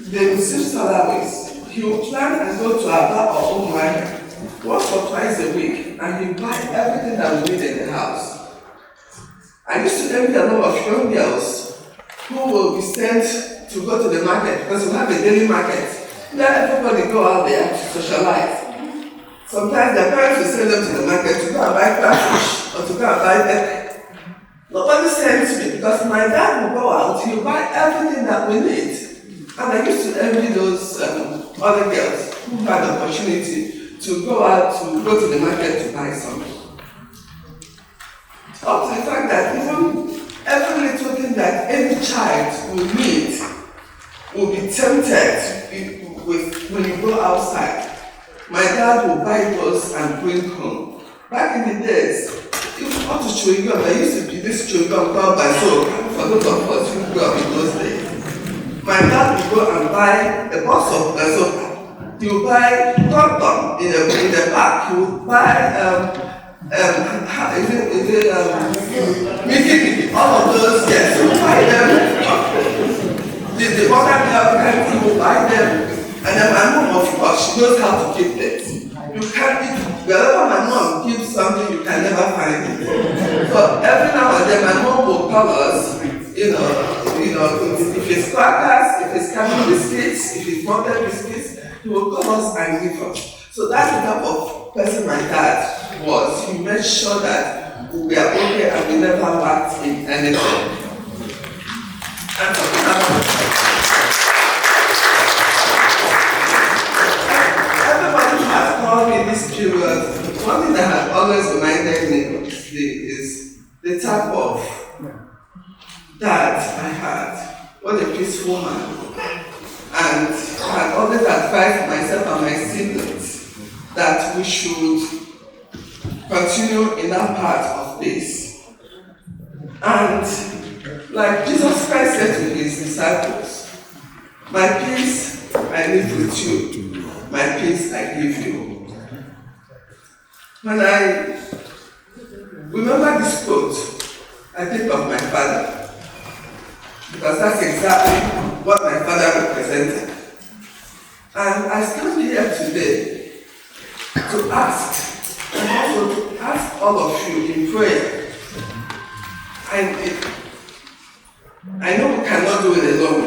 They received salaries. He would plan and go to Aba or Umuahia once or twice a week, and he would buy everything that we need in the house. I used to envy a lot of young girls who will be sent to go to the market because we have a daily market. Let everybody go out there to socialize. Sometimes their parents will send them to the market to go and buy catfish or to go and buy egg. Nobody sends me because my dad will go out, he will buy everything that we need. And I used to envy those other girls who had the opportunity to go to the market to buy something. Up to the fact that even every little thing that any child will need will be tempted with when you go outside. My dad will buy those and bring home. Back in the days, if you want to chew gum, there used to be this chewing gum called Bazo, for those of us who grew up in those days. My dad would go and buy a box of Bazo. He would buy cotton in the park. He would buy Mickey, all of those, yes, you buy them. The mother girl, he will buy them. And then my mom, of course, she knows how to keep things. You can't eat, wherever my mom keeps something, you can never find it. So every now and then, my mom will call us, if it's crackers, if it's candy biscuits, if it's malted biscuits, he will call us and give us. So that's the type of person my dad was. He made sure that we were okay and we never lacked in anything. Everybody has called me this period. One thing that has always reminded me is the type of dad I had. What a peaceful man. And I had always advised myself and my siblings that we should continue in that path of peace. And like Jesus Christ said to his disciples, my peace I leave with you, my peace I give you. When I remember this quote, I think of my father, because that's exactly what my father represented. And I stand here today to ask, and also to ask all of you in prayer. I know we cannot do it alone,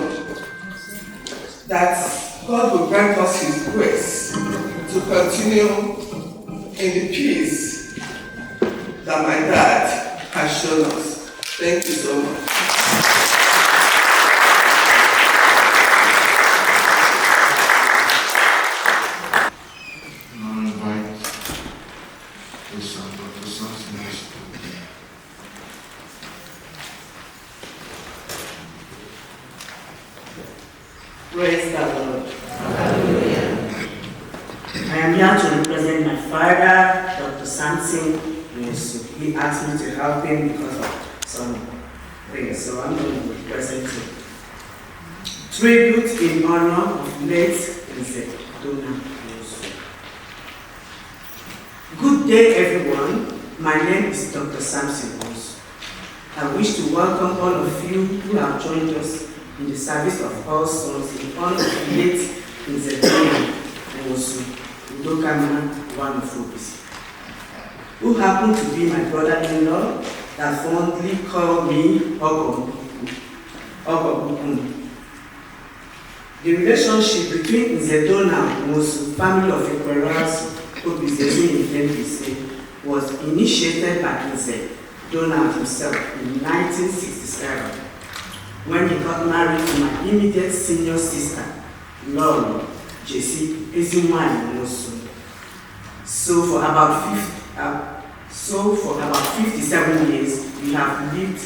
that God will grant us His grace to continue in the peace that my dad has shown us. Thank you so much. Now invite the son of the son's minister. Praise the Lord. Hallelujah. I am here to represent my father, Dr. Samson Nwosu. He asked me to help him because of some things, so I'm going to represent him. Tribute in honor of late Ogbonna Nwosu. Good day, everyone. My name is Dr. Samson Nwosu. I wish to welcome all of you who have joined us in the service of all souls in honor of late Nnenna Joy Ugorji, one of Obizi, who happened to be my brother-in-law that fondly called me Ogbonna. The relationship between Nnenna Nwosu, family of Obizi in DMV was initiated by Nnenna himself in 1967. When he got married to my immediate senior sister, Lord J.C. Nwosu. So for about 57 years, we have lived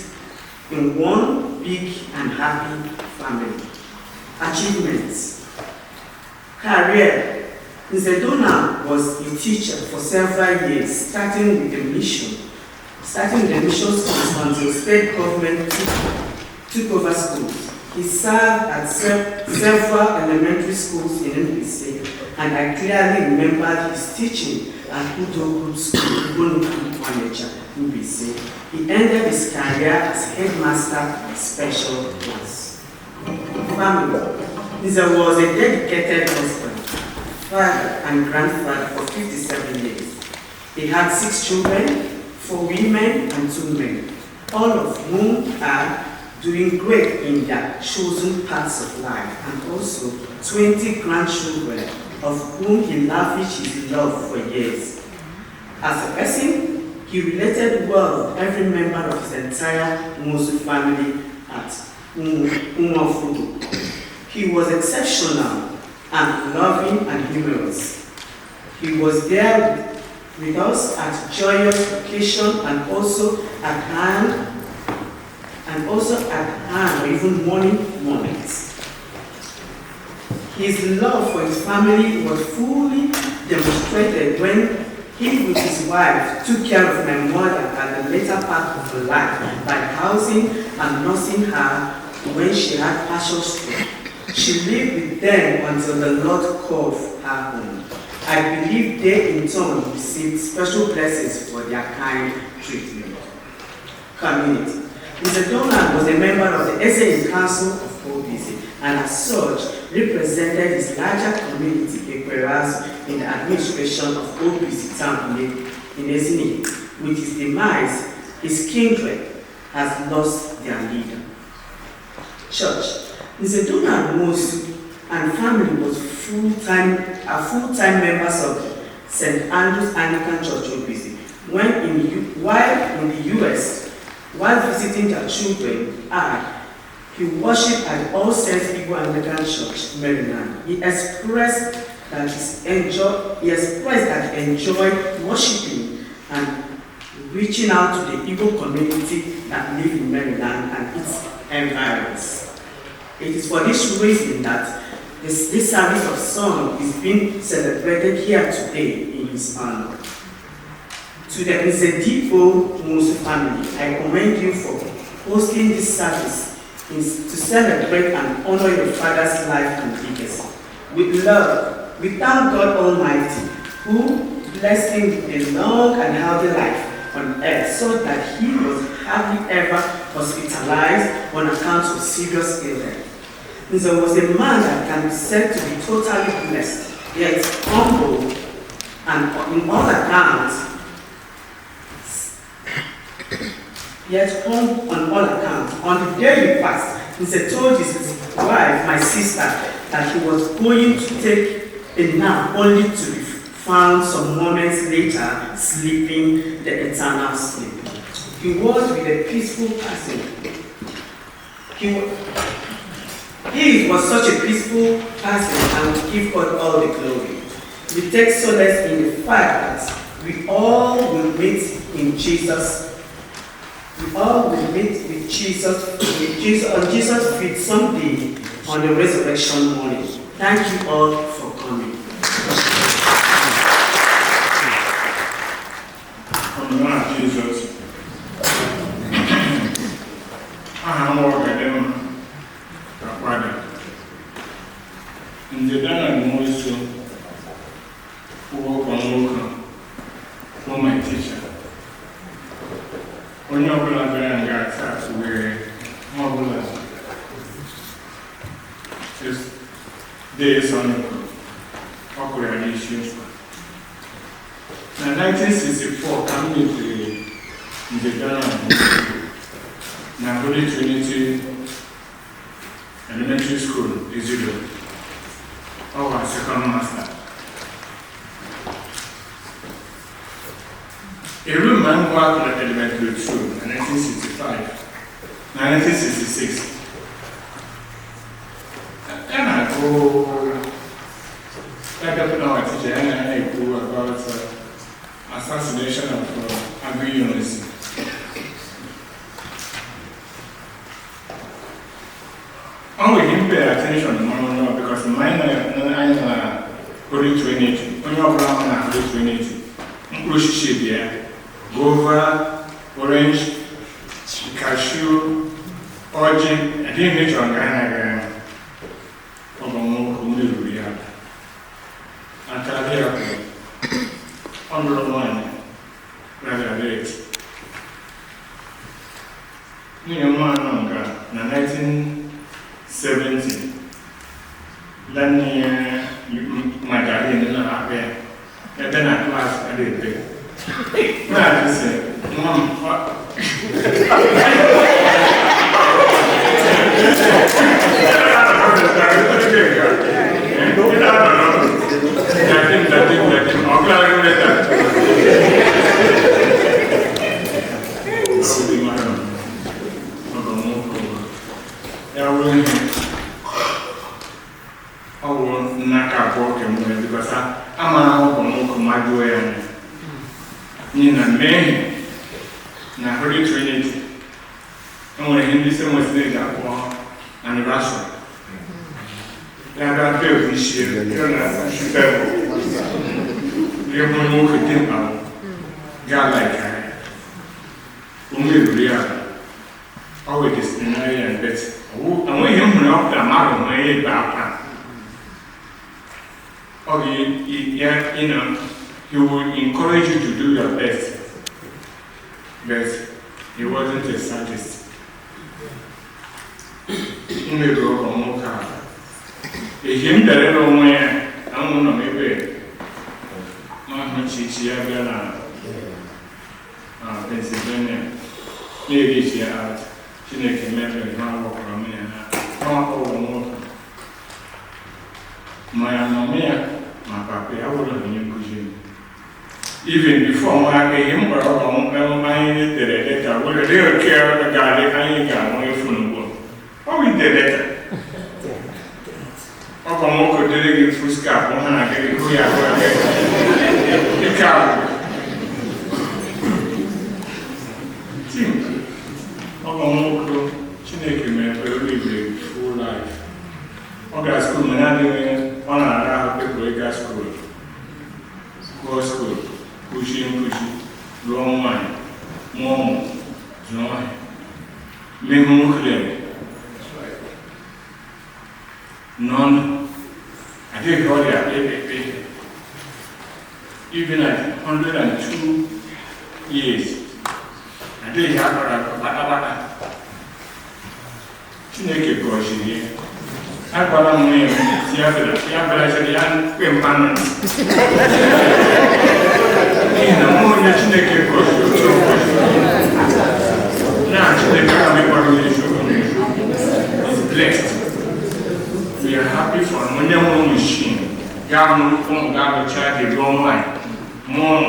in one big and happy family. Achievements. Career. Nnenna was a teacher for several years, starting with the mission schools until state government took over schools. He served at several elementary schools in Udokamma, and I clearly remembered his teaching at Udokamma School, Ubizi. He ended his career as headmaster of special class. Family. Nnenna was a dedicated husband, father, and grandfather for 57 years. He had 6 children, 4 women and 2 men, all of whom are doing great in their chosen paths of life, and also 20 grandchildren, of whom he lavished his love for years. As a person, he related well with every member of his entire Nwosu family at Umuofudu. He was exceptional and loving and humorous. He was there with us at joyous occasion and also at hand or even mourning moments. His love for his family was fully demonstrated when he with his wife took care of my mother at the later part of her life by housing and nursing her when she had partial stroke. She lived with them until the Lord called her home. I believe they in turn received special blessings for their kind treatment. Community. Nnenna was a member of the Essaying Council of Obizi, and as such represented his larger community in the administration of Obizi town in Ezini. With his demise, his kindred has lost their leader. Church. Nnenna Nwosu and family was full-time members of St. Andrew's Anglican Church Obizi. While in the US, while visiting their children, he worshipped at All Saints Igbo Anglican Church, Maryland. He expressed that he enjoyed worshiping and reaching out to the Igbo community that live in Maryland and its environs. It is for this reason that this service of song is being celebrated here today in his honor. To the Nnenna Nwosu family, I commend you for hosting this service to celebrate and honor your father's life and legacy. With love, we thank God Almighty, who blessed him with a long and healthy life on earth, so that he was hardly ever hospitalized on account of serious illness. Nze was a man that can be said to be totally blessed, yet humble, and in all accounts, on all accounts, on the day he passed, Nze told his wife, my sister, that he was going to take a nap only to be found some moments later sleeping the eternal sleep. He was with a peaceful person. He was such a peaceful person and would give God all the glory. We take solace in the fact that we all will meet in Jesus. We all will meet with Jesus on Jesus' feet someday on the resurrection morning. Thank you all for coming. On the Lord Jesus, I'm Ogbonna Nnenna Nwosu, Ogbonna Nwosu, for my teacher. When you're going to be in class, we're more just days on awkward issues. In 1964, coming to the Ghana, Holy Trinity Elementary School, Igbo, our second master. A room man worked at elementary school in 1965, 1966. And I go, I got to know a teacher and I go about assassination of Anglican. Only him pay attention to no, because mine are Holy Trinity. When you're brown and Holy Trinity, Inclusive here, guava, orange, cashew, origin, I didn't get on Ghana. And Talia under one rather late. Near Mananga, in 1970, Lania, my guardian in the happy, and then at last I did pay. Well, I said, Mom, what? Because I'm na Holy Trinity. And when Hindi was named anniversary. They are built this year. You're not you're going to think about God like that. Only real. Always disciplinary and bet. And when you know the amount of money back. Oh, you know, he will encourage you to do your best. But he wasn't a sadist. He may go for more car. If him that I don't wear, I'm going to maybe Pennsylvania. Maybe she out. She can remember how to walk from me and my mamma, my papa, I would have been pushing. Even before I came him, but I minded the letter. Would a little care of the guy that I got away from the world. What we did letter? Ogbonna did it in full scarf, one and I get it. The cow. Ogbonna, she make him a very full life. Okay, school, man, I didn't want to have people at school. Go school. Pushing, long mind, more, joy, make more clear. None. I think all the even at 102 years. I did have a Chineke Goshi. I got a name, Cheverly, and Kimma Chineke Goshi. Now, Chineke is blessed. We are happy for a machine. God from God child the wrong line. Mom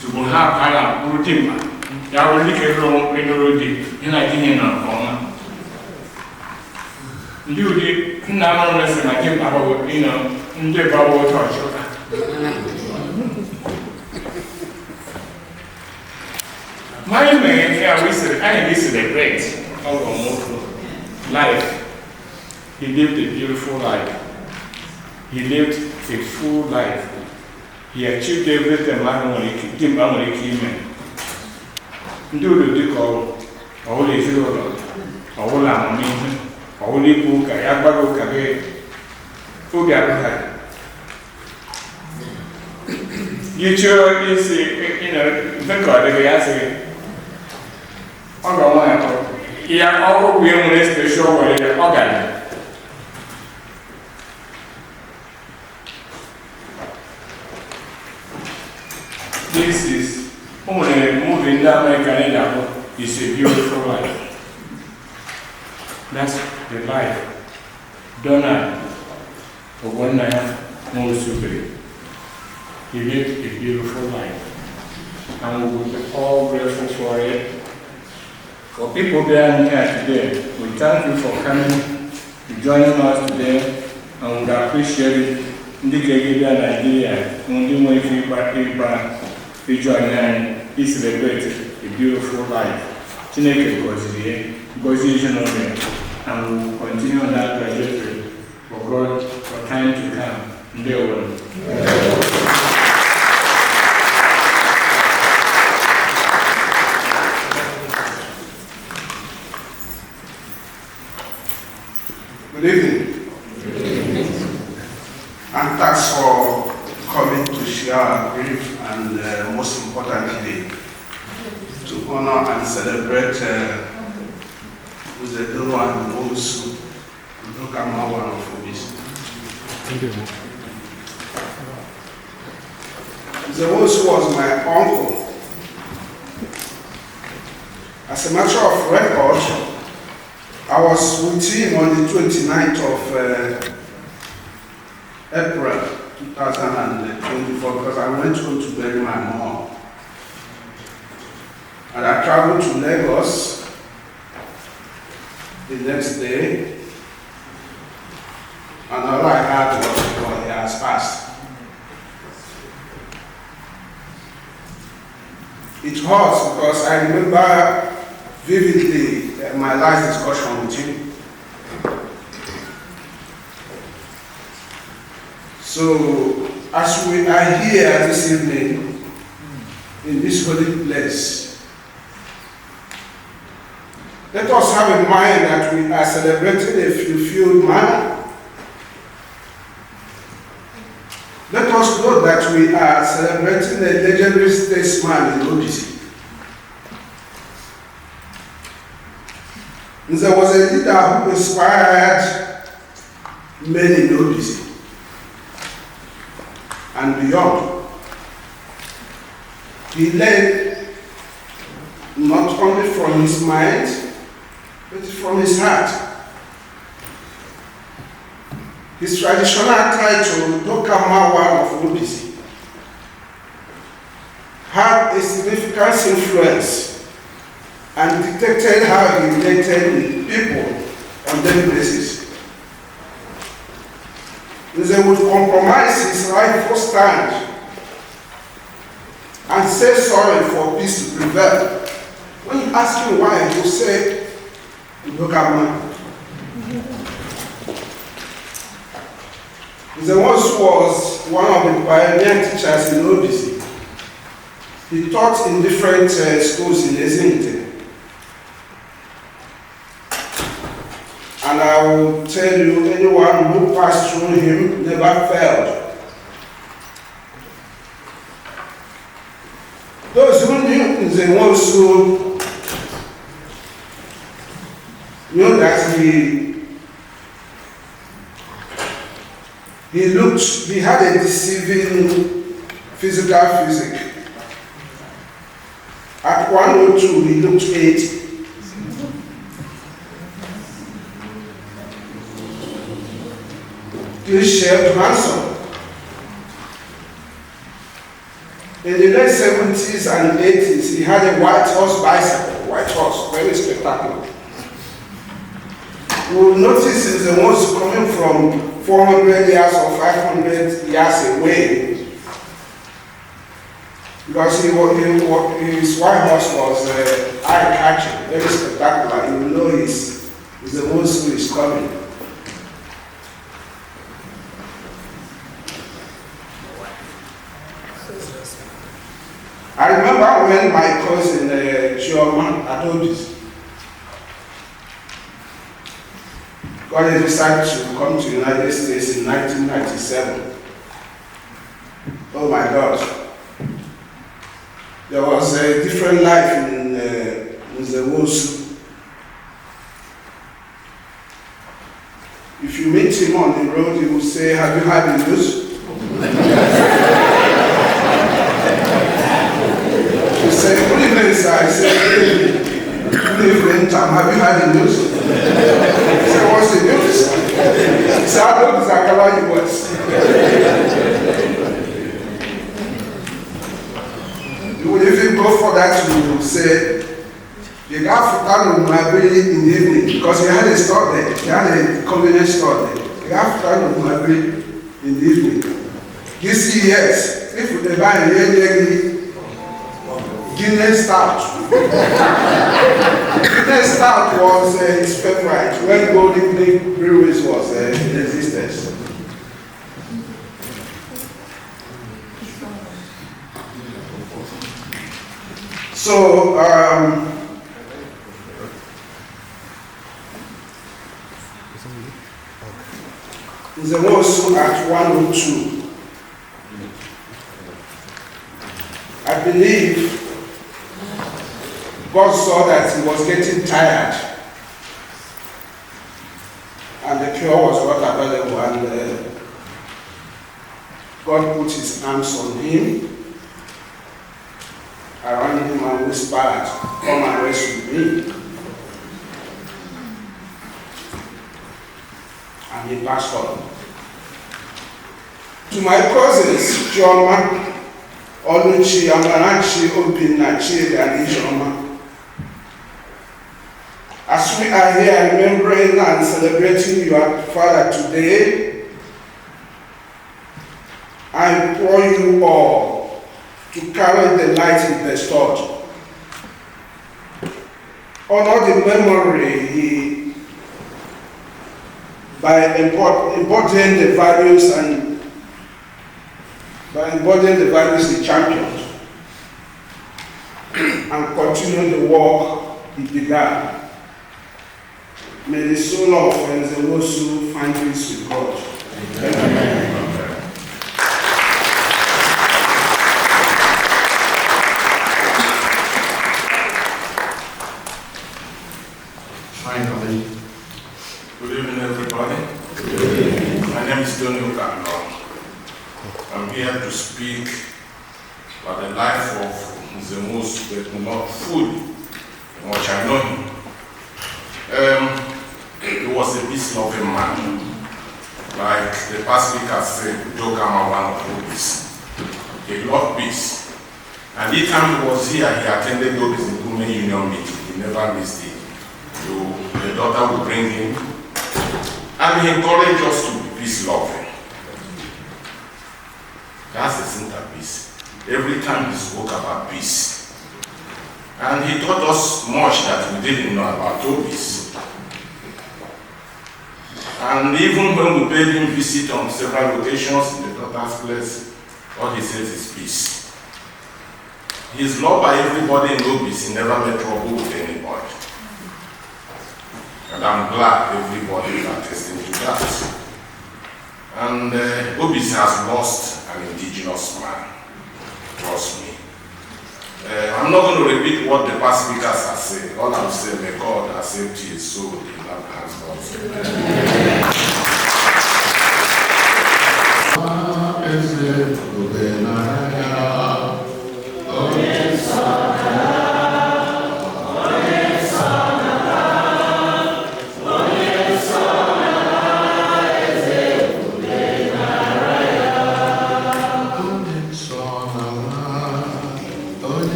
to go have Hala Urutima. That will lick a wrong in the road, and I didn't know. You did not understand. I came about, in the Bible touch. My man, here we celebrate our life. He lived a beautiful life. He lived a full life. He achieved everything man came. Do the call, all the zero, all our mean, all the book, I have a book away. You sure is, the card they ask. Yeah, all we want is to show where they're organized. This is only moving down my Canada. It's a beautiful life. That's the life. Ogbonna Nwosu. He lived a beautiful life. And we will be all grateful for it. For people being here today, we thank you for coming, joining us today, and we appreciate it. Indicate Nigeria, only way we join and celebrate a beautiful life. Chineke Gozi, and we will continue on that trajectory for God for time to come. Good evening. And thanks for coming to share our grief and most importantly, to honor and celebrate Udokamma Nwosu, Udokamma of Obizi. Thank you. Nwosu was my uncle. As a matter of record, I was with him on the 29th of April 2024 because I went home to bury my mom. And I traveled to Lagos the next day, and all I heard was he has passed. It hurts because I remember vividly my last discussion with him. So, as we are here this evening in this holy place, let us have in mind that we are celebrating a fulfilled man. Let us know that we are celebrating a legendary statesman in Obizi. There was a leader who inspired many in Obizi and beyond. He led not only from his mind, but from his heart. His traditional title, Udokamma of Obizi, had a significant influence and dictated how he related with people on daily basis. They would compromise his rightful stand and say sorry for peace to prevail. When you ask him why, he will say, Udokamma. Nwosu was one of the pioneer teachers in Obizi. He taught in different schools in Ezimite. And I will tell you, anyone who passed through him never failed. Those who knew Nnenna Nwosu knew that he had a deceiving physical physique. At 102, he looked 80. Clean-shaved, handsome. In the late 70s and 80s, he had a white horse bicycle, very spectacular. You will notice Nnenna Nwosu coming from 400 years or 500 years away, because his white horse was eye-catching, very spectacular. You will know Nnenna Nwosu is coming. I remember when my cousin Chioma at Obizi got a visa to come to the United States in 1997. Oh my God. There was a different life in Nnenna Nwosu. If you meet him on the road, he will say, "Have you had the news?" He said, "Good evening, sir." I said, "Good evening, Tom. Have you had the news?" He said, "What's the news?" He said, "I don't know how you was." You would even go for that to say, "The guy for Kano Mabri in the evening," because he had a store there. He had a convenience store there. The guy for Kano Mabri in the evening. This year, yes, if they buy a Guinness Stout. Guinness Stout was his favorite when Golden Big Breweries was in existence. So, Nnenna Nwosu at 102. I believe God saw that he was getting tired and the cure was not available, and God put his arms on him, around him, and whispered, "Come and rest with me." And he passed on. To my cousins, Chioma, Oluchi, Amarachi, Obinachi, and Ijoma, as we are here remembering and celebrating your father today, I implore you all to carry the light he bestowed. Honor the memory by embodying the values he championed, and continue the work he began. May the soul of Nnenna Nwosu find peace with God. Amen. Finally, good evening, everybody. Good evening. My name is Udokamma. I'm here to speak about the life of Nnenna Nwosu, but not fully, much I know him. He was a peace-loving man. Like the past speaker said, Udokamma, one of Obizi. He loved peace. And each time he was here, he attended Obizi Women Union meeting. He never missed it. So the daughter would bring him, and he encouraged us to be peace-loving. That's the centerpiece. Every time he spoke about peace. And he taught us much that we didn't know about Obizi. And even when we paid him visit on several occasions in the daughter's place, all he says is peace. He is loved by everybody in Obizi. He never made trouble with anybody. And I'm glad everybody is attesting to that. And Obizi has lost an indigenous man. Trust me. I'm not going to repeat what the past speakers are saying. All I'm saying, may God accept his soul in that hands.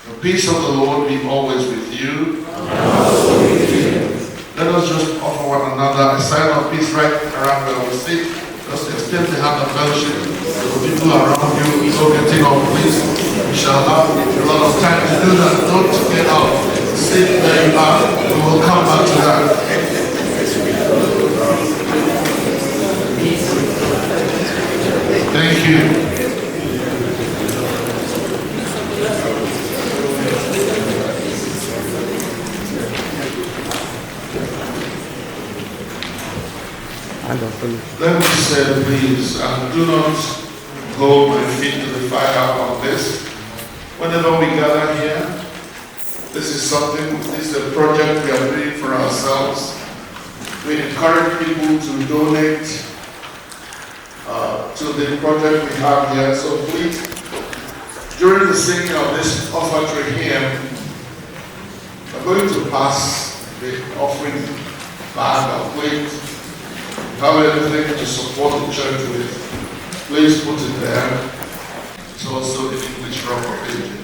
The peace of the Lord be always with you. And also with you. Let us just offer one another a sign of peace right around where we sit. Just extend the hand of fellowship to the people around you. So getting up, please. We shall have a lot of time to do that. Don't get up. Sit where you are. We will come back to that. Thank you. Let me say, please, and do not hold my feet to the fire on this. Whenever we gather here, this is a project we are doing for ourselves. We encourage people to donate to the project we have here. So please, during the singing of this offertory hymn, I'm going to pass the offering bag or plate. If you have anything to support the church with, please put it there. It's also the English Rock of Ages.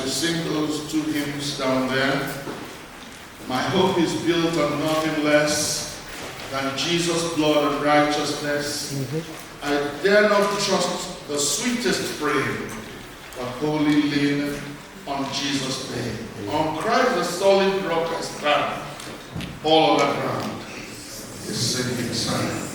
we sing those two hymns down there, my hope is built on nothing less than Jesus' blood and righteousness. I dare not trust the sweetest frame, but wholly lean on Jesus' name. On Christ the solid rock I stand, all other ground is sinking sand.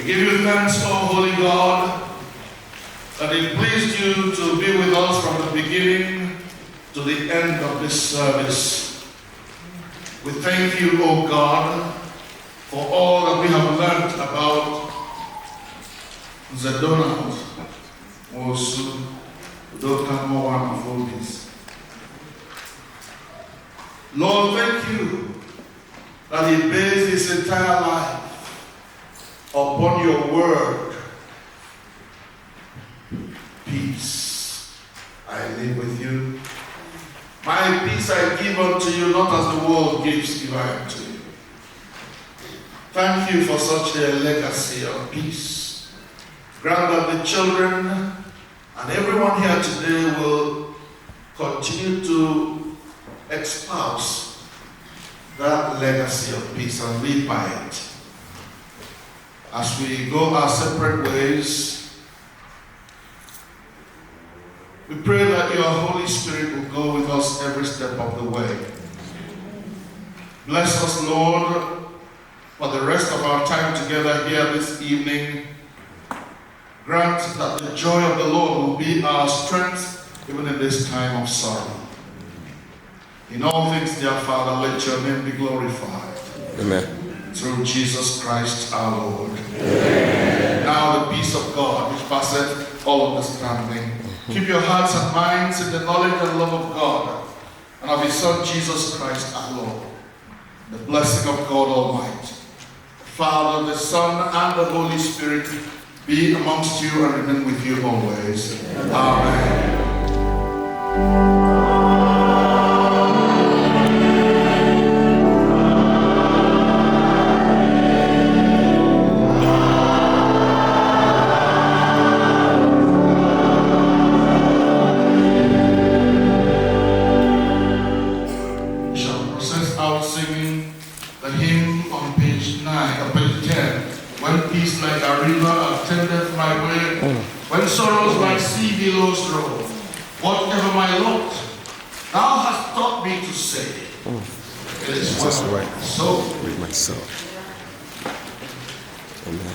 give you thanks, O Holy God, that it pleased you to be with us from the beginning to the end of this service. We thank you, O God, for all that we have learned about Nnenna Nwosu, Udokamma of Obizi. Lord, thank you that he based his entire life upon your word. Peace I live with you. My peace I give unto you, not as the world gives, give I unto you. Thank you for such a legacy of peace. Grant that the children and everyone here today will continue to espouse that legacy of peace and live by it. As we go our separate ways, we pray that your Holy Spirit will go with us every step of the way. Bless us, Lord, for the rest of our time together here this evening. Grant that the joy of the Lord will be our strength even in this time of sorrow. In all things, dear Father, let your name be glorified. Amen. Through Jesus Christ our Lord. Amen. Now the peace of God, which passeth all understanding, keep your hearts and minds in the knowledge and love of God and of his Son Jesus Christ our Lord. The blessing of God Almighty, Father, the Son, and the Holy Spirit be amongst you and remain with you always. Amen. We shall process out singing the hymn on page 9, or page 10. When peace like a river attendeth my way, when sorrows like sea billows roll, whatever my lot, thou hast taught me to say, it is well with my soul. With myself. Amen.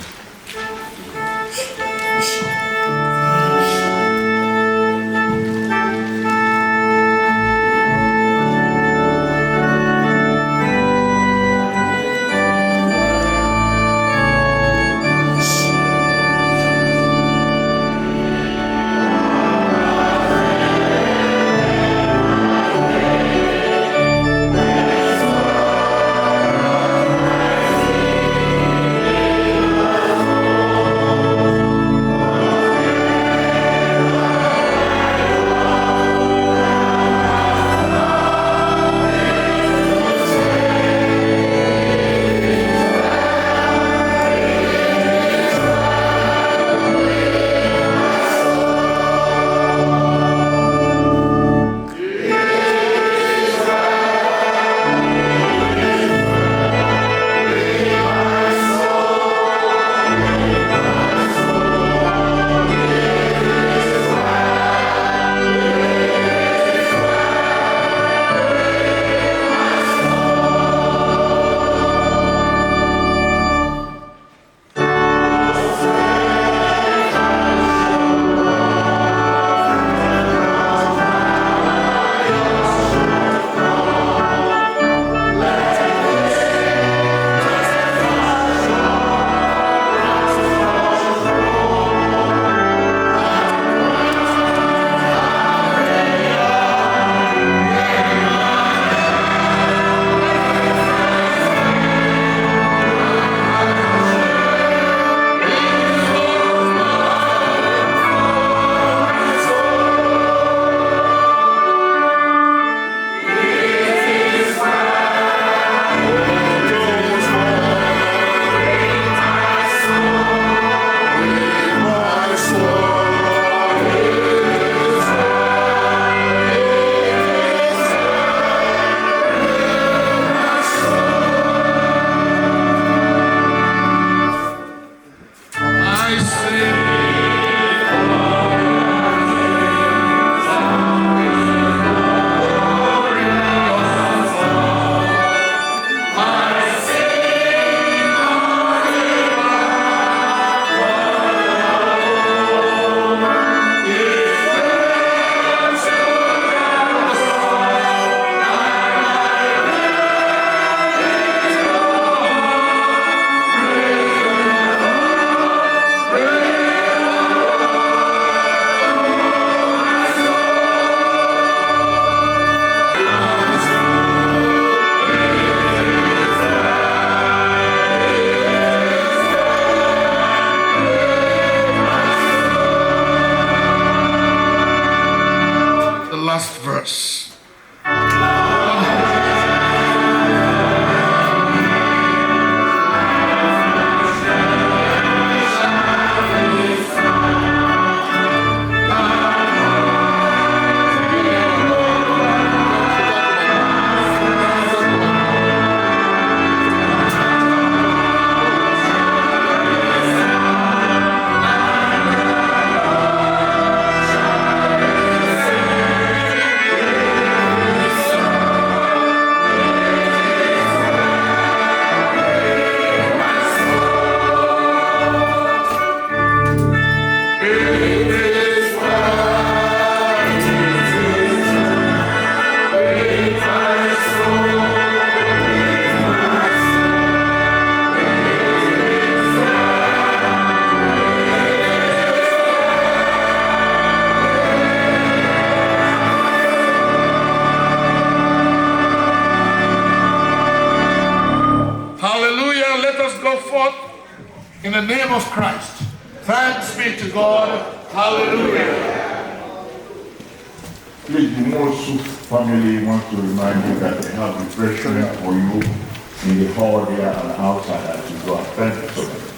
up in the name of Christ. Thanks be to God. Hallelujah. Please, the Nwosu family wants to remind you that they have refreshment for you in the hall there and outside as you go. Thank you so much.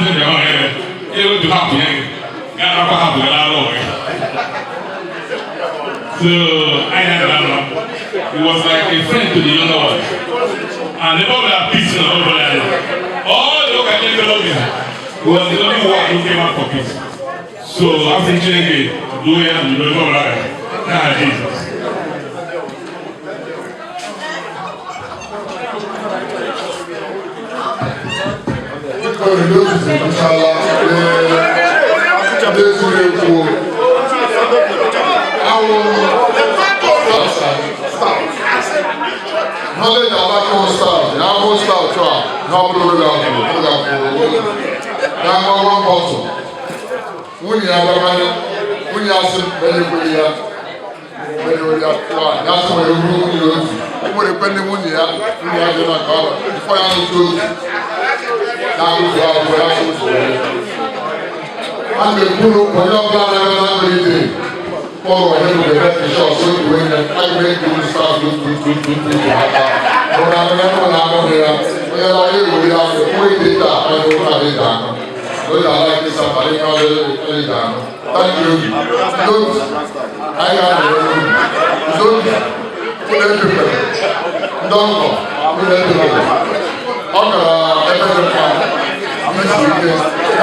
in the area. It was happy. Got up happy a lot of So I had it was like a friend to the younger ones. And they all had peace over there. All the local Obizi was the only one who came out for peace. So after changing do it and do it all right. Nah, Jesus. Knowledge about your style, you have one style too. No problem with that. One person. When you have a man, when you have some very that's why you use. When you spend the money, you have to cover. Before you have to that is and the pool for your plan every day. For him to get the shot, so you win and I make you start to but I'm never here. We are here, we have the point data and we have it down. We are like this, somebody else is down. Thank you. Don't, I got it. Don't, put everything. Don't go. Put everything. Okay,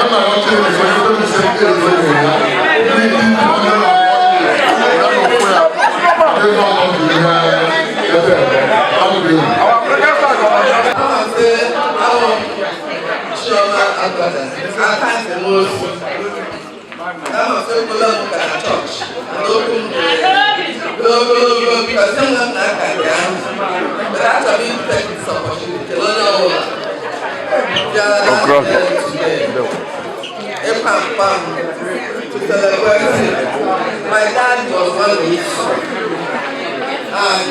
I'm not telling you, I'm going to say my dad was one of these, and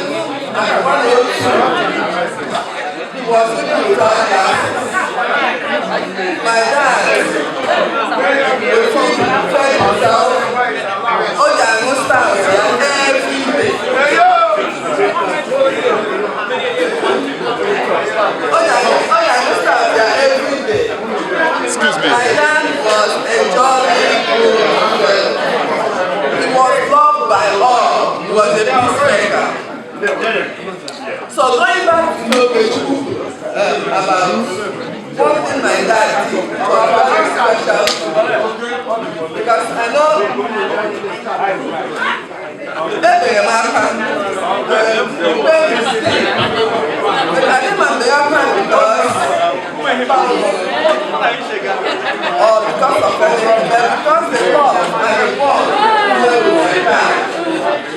he was living with our classes. My dad would fed himself, Ogbonna Nwosu every day. Ogbonna Nwosu every day. Excuse me. My dad was a jolly good man. He was loved by all. He was a peacemaker. So going back to Ogechu about one thing my dad did was very special because I know when you sleep, but I didn't have the upper because or because of anything, but because the love and the war play with my dad.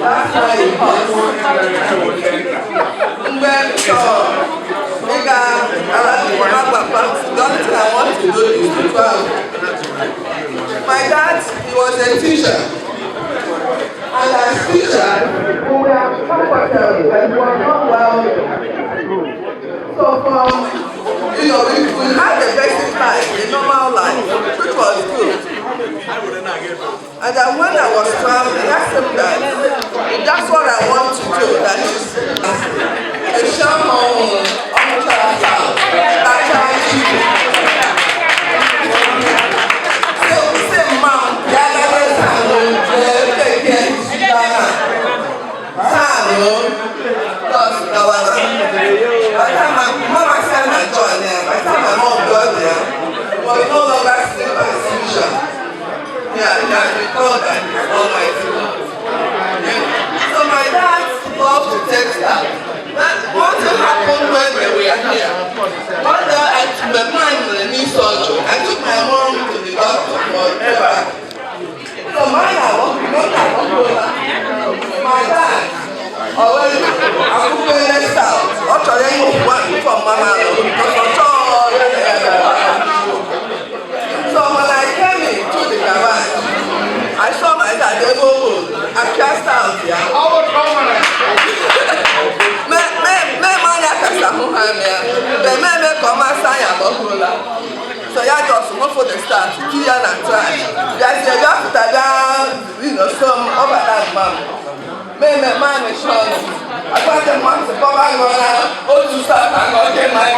That's why it was. When so big the only thing I want to do is to travel. My dad, he was a teacher. And as teacher, we were comfortable and we were not well. So we had a basic life, a normal life, which was good. And then when I was traveling, I said that that's what I want to do. That is a shaman on the house. So say, Mom, by the time my mama sent my joy there, by the time my mom got there, was no longer sleep as usual. Yeah, it has been called by Almighty. So my dad loved to take stuff. What happened when we were here? One day I took my mind with a knee surgery. I took my mom to the doctor for Cheverly. So my dad, already, I'm going next out. What are you going from Mama? So when I came into the garage, I saw my dad able to cast out here. So you just move for the start, key and try. There's a lot of some over that mom. Man is showing. I got the months to come out to start and I'll get my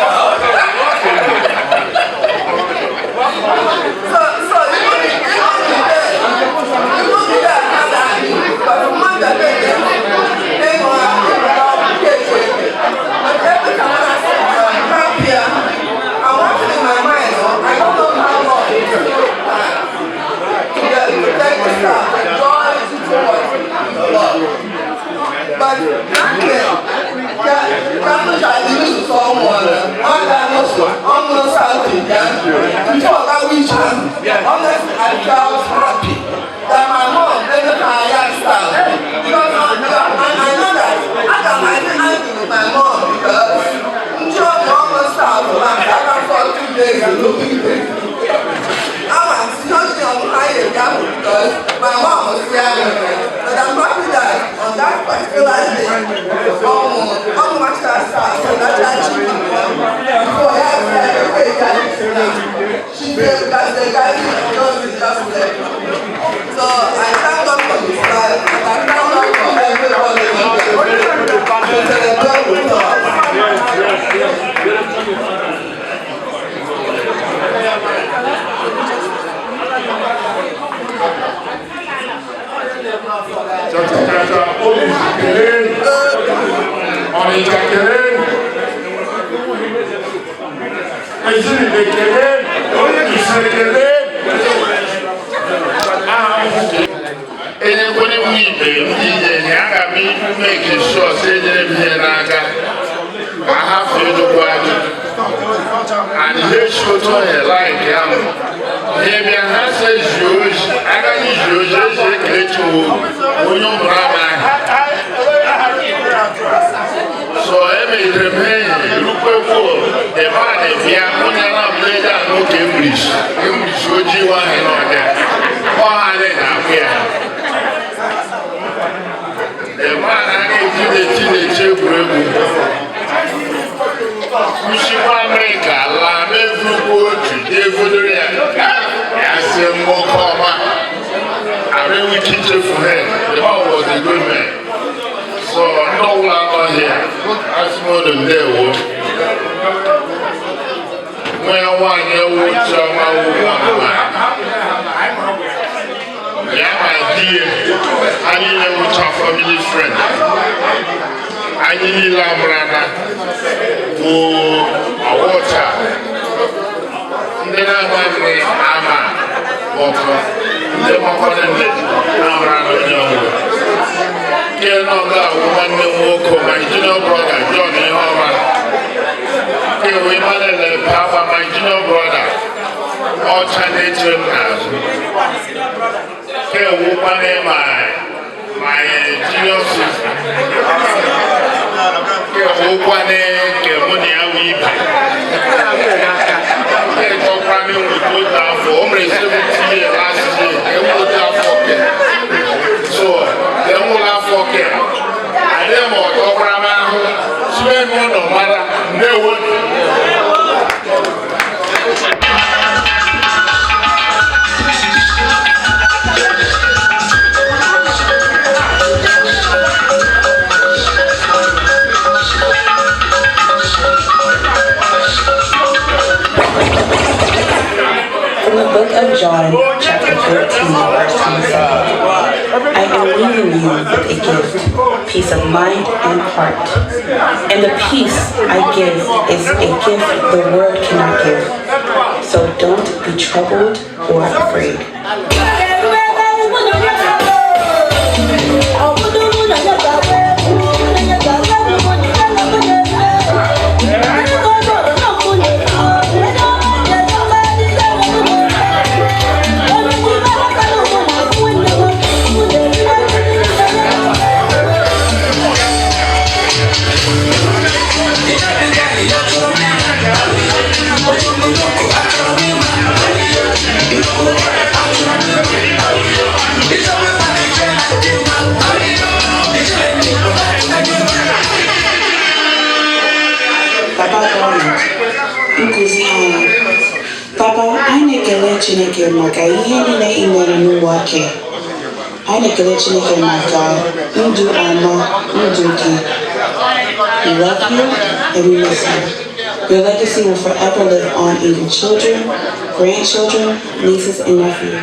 peace of mind and heart. And the peace I give is a gift the world cannot give. So don't be troubled or afraid. Papa, anyị na-ekele Chineke maka ihe niile ị mere n'ụwa ke. Anyị na-ekele Chineke maka ndụ ọma ndụ gị. We love you and we miss you. Your legacy will forever live on in your children, grandchildren, nieces, and nephews.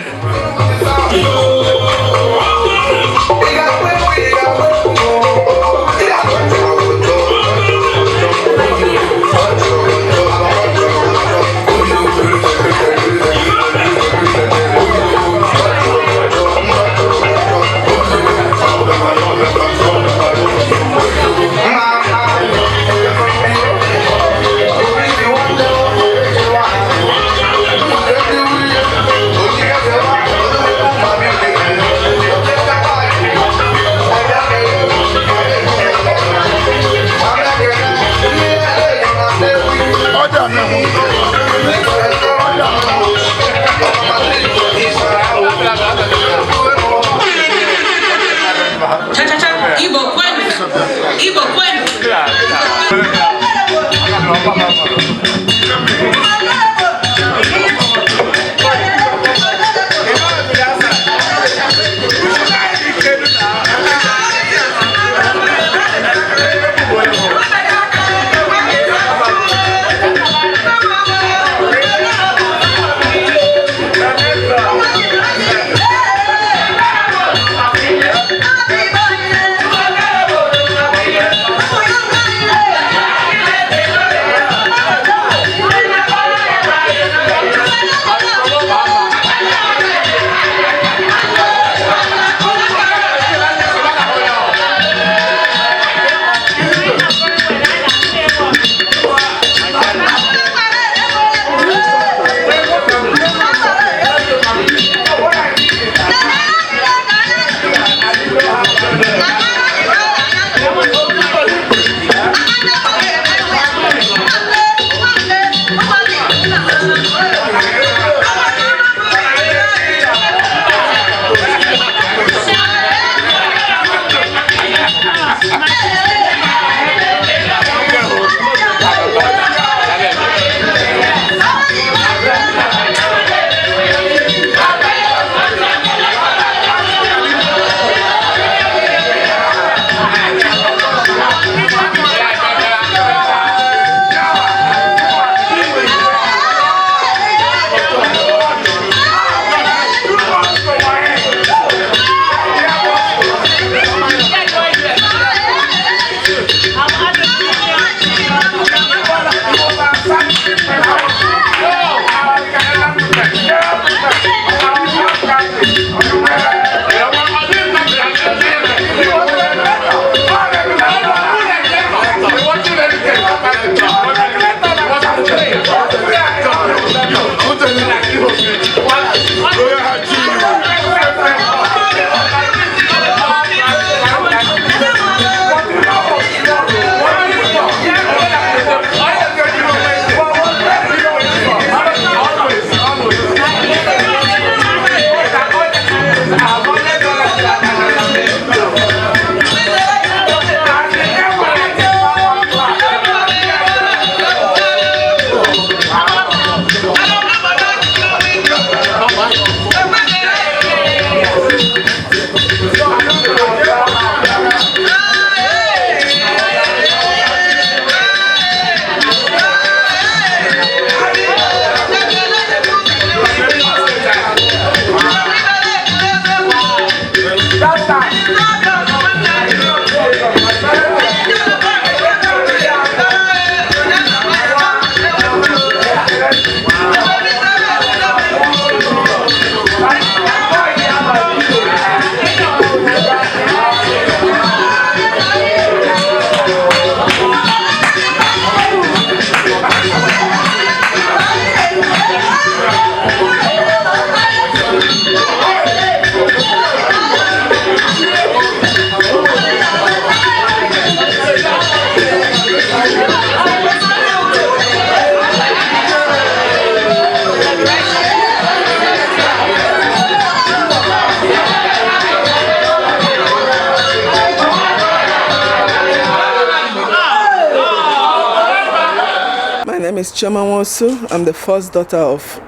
My name is Kimma Wreh. I'm the first daughter of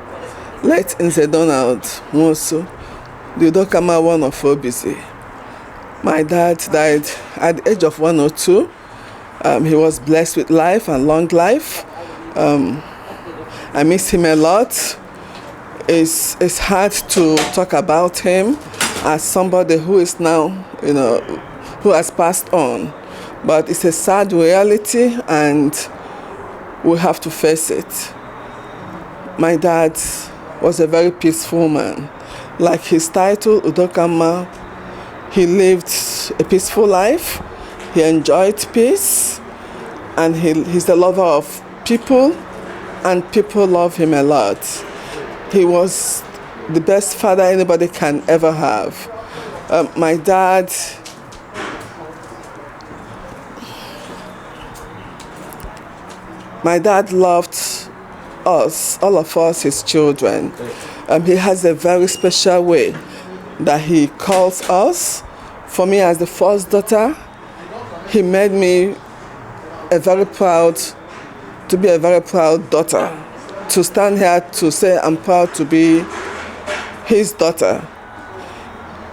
late Nnenna Joy Ugorji, the Udokamma one of Obizi. My dad died at the age of 102. He was blessed with life and long life. I miss him a lot. It's hard to talk about him as somebody who is now, who has passed on. But it's a sad reality, and we have to face it. My dad was a very peaceful man. Like his title, Udokamma, he lived a peaceful life. He enjoyed peace, and he's a lover of people, and people love him a lot. He was the best father anybody can ever have. My dad loved us, all of us, his children. He has a very special way that he calls us. For me, as the first daughter, he made me to be a very proud daughter. To stand here to say I'm proud to be his daughter.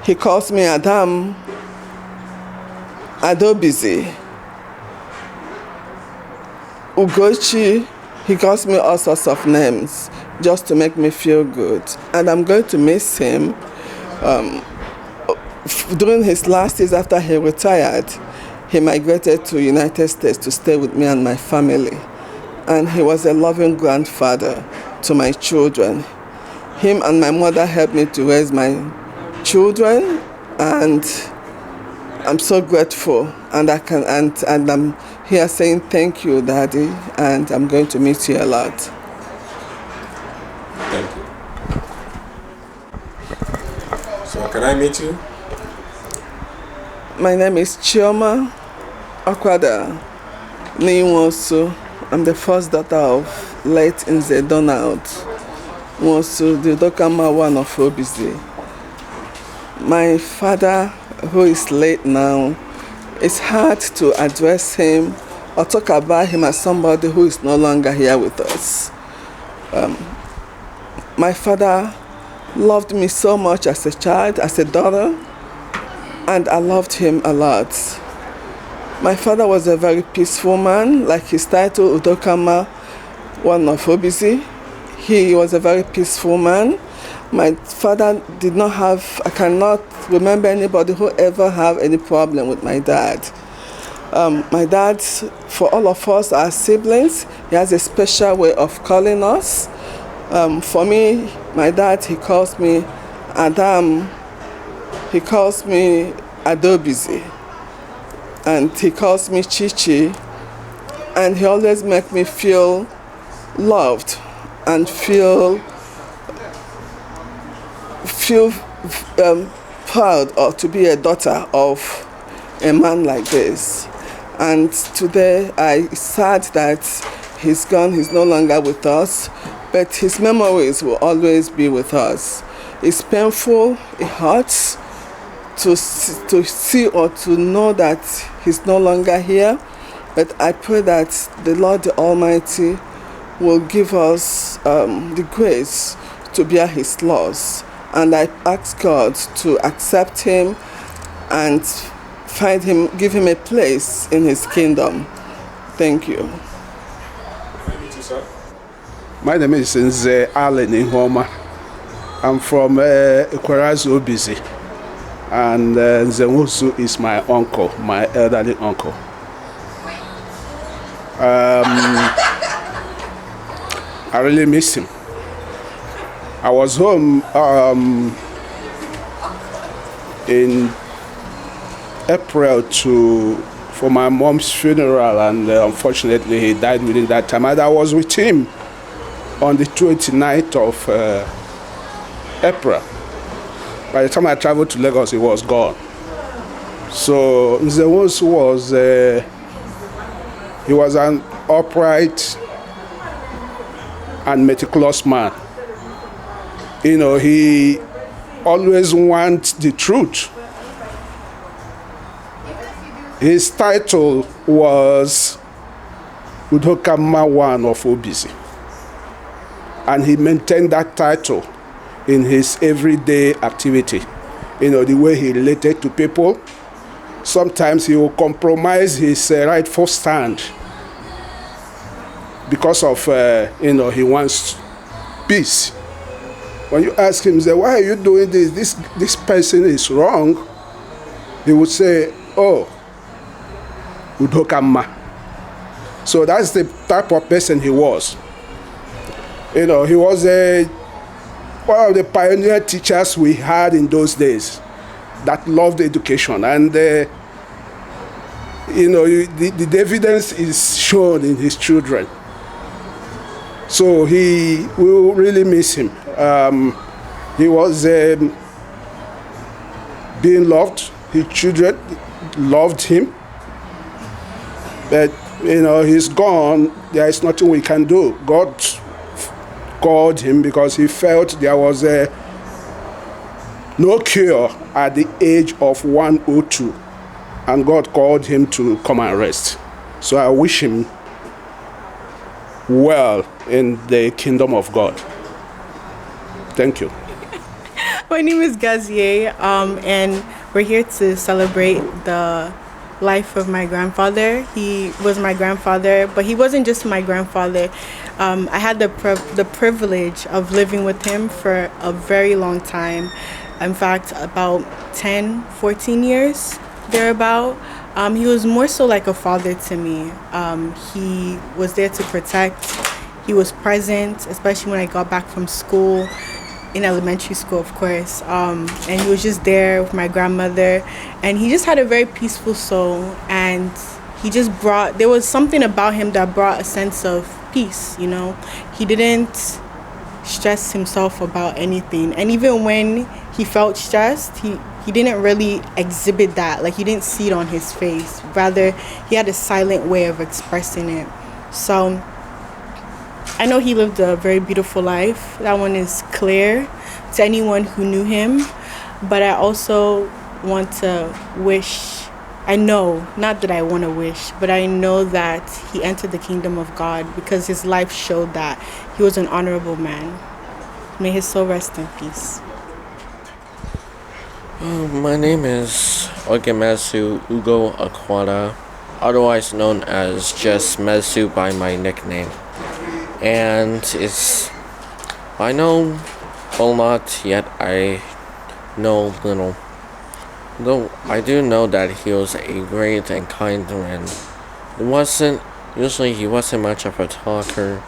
He calls me Adam, Obizi, Ugorji. He calls me all sorts of names just to make me feel good. And I'm going to miss him. During his last years after he retired, he migrated to the United States to stay with me and my family. And he was a loving grandfather to my children. Him and my mother helped me to raise my children, and I'm so grateful. And I'm here saying thank you, Daddy, and I'm going to miss you a lot. Thank you. So can I meet you? My name is Kimma Ogbonna Nwosu. I'm the first daughter of late Nnenna Joy Ugorji, the Udokamma one of Obizi. My father, who is late now, it's hard to address him or talk about him as somebody who is no longer here with us. My father loved me so much as a child, as a daughter, and I loved him a lot. My father was a very peaceful man, like his title, Udokamma, one of Obizi. He was a very peaceful man. My father did not have, I cannot remember anybody who ever had any problem with my dad. My dad, for all of us, our siblings, he has a special way of calling us. For me, my dad, he calls me Adam, he calls me Obizi, and he calls me Chichi, and he always makes me feel loved and feel proud to be a daughter of a man like this. And today, it's sad that he's gone, he's no longer with us, but his memories will always be with us. It's painful, it hurts to see or to know that he's no longer here, but I pray that the Lord the Almighty will give us the grace to bear his loss. And I ask God to accept him and give him a place in his kingdom. Thank you. My name is Nze Allen Nhoma. I'm from Obizi. and Nze Nwosu is my uncle, my elderly uncle. I really miss him. I was home in April for my mom's funeral, and unfortunately he died within that time. And I was with him on the 29th of April. By the time I traveled to Lagos, he was gone. So Nze Nwosu was an upright and meticulous man. You know, he always wants the truth. His title was Udokamma one of Obizi. And he maintained that title in his everyday activity. You know, the way he related to people. Sometimes he will compromise his rightful stand because of, he wants peace. When you ask him, say, why are you doing this? This person is wrong. He would say, oh, Udokamma. So that's the type of person he was. You know, he was one of the pioneer teachers we had in those days that loved education. And, the evidence is shown in his children. So we will really miss him. He was being loved. His children loved him. But, he's gone. There is nothing we can do. God called him because he felt there was no cure at the age of 102. And God called him to come and rest. So I wish him well in the kingdom of God. Thank you. My name is Gazier, and we're here to celebrate the life of my grandfather. He was my grandfather, but he wasn't just my grandfather. I had the privilege of living with him for a very long time. In fact, about 10, 14 years, thereabout. He was more so like a father to me. He was there to protect. He was present, especially when I got back from school, in elementary school, of course. And he was just there with my grandmother. And he just had a very peaceful soul. And there was something about him that brought a sense of peace, He didn't stress himself about anything. And even when he felt stressed, he didn't really exhibit that. Like, you didn't see it on his face. Rather, he had a silent way of expressing it. So I know he lived a very beautiful life. That one is clear to anyone who knew him. But I also want to wish, I know, not that I want to wish, but I know that he entered the kingdom of God because his life showed that he was an honorable man. May his soul rest in peace. My name is Ogbonna Nwosu, otherwise known as just Mesu by my nickname. And I know a lot, yet I know little. Though I do know that he was a great and kind man. He wasn't much of a talker,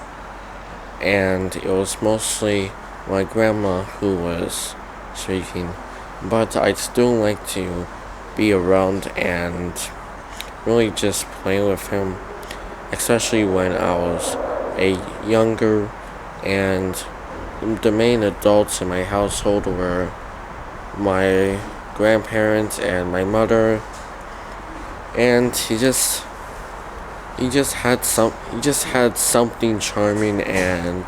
and it was mostly my grandma who was speaking. But I'd still like to be around and really just play with him, especially when I was younger, and the main adults in my household were my grandparents and my mother, and he just had something charming and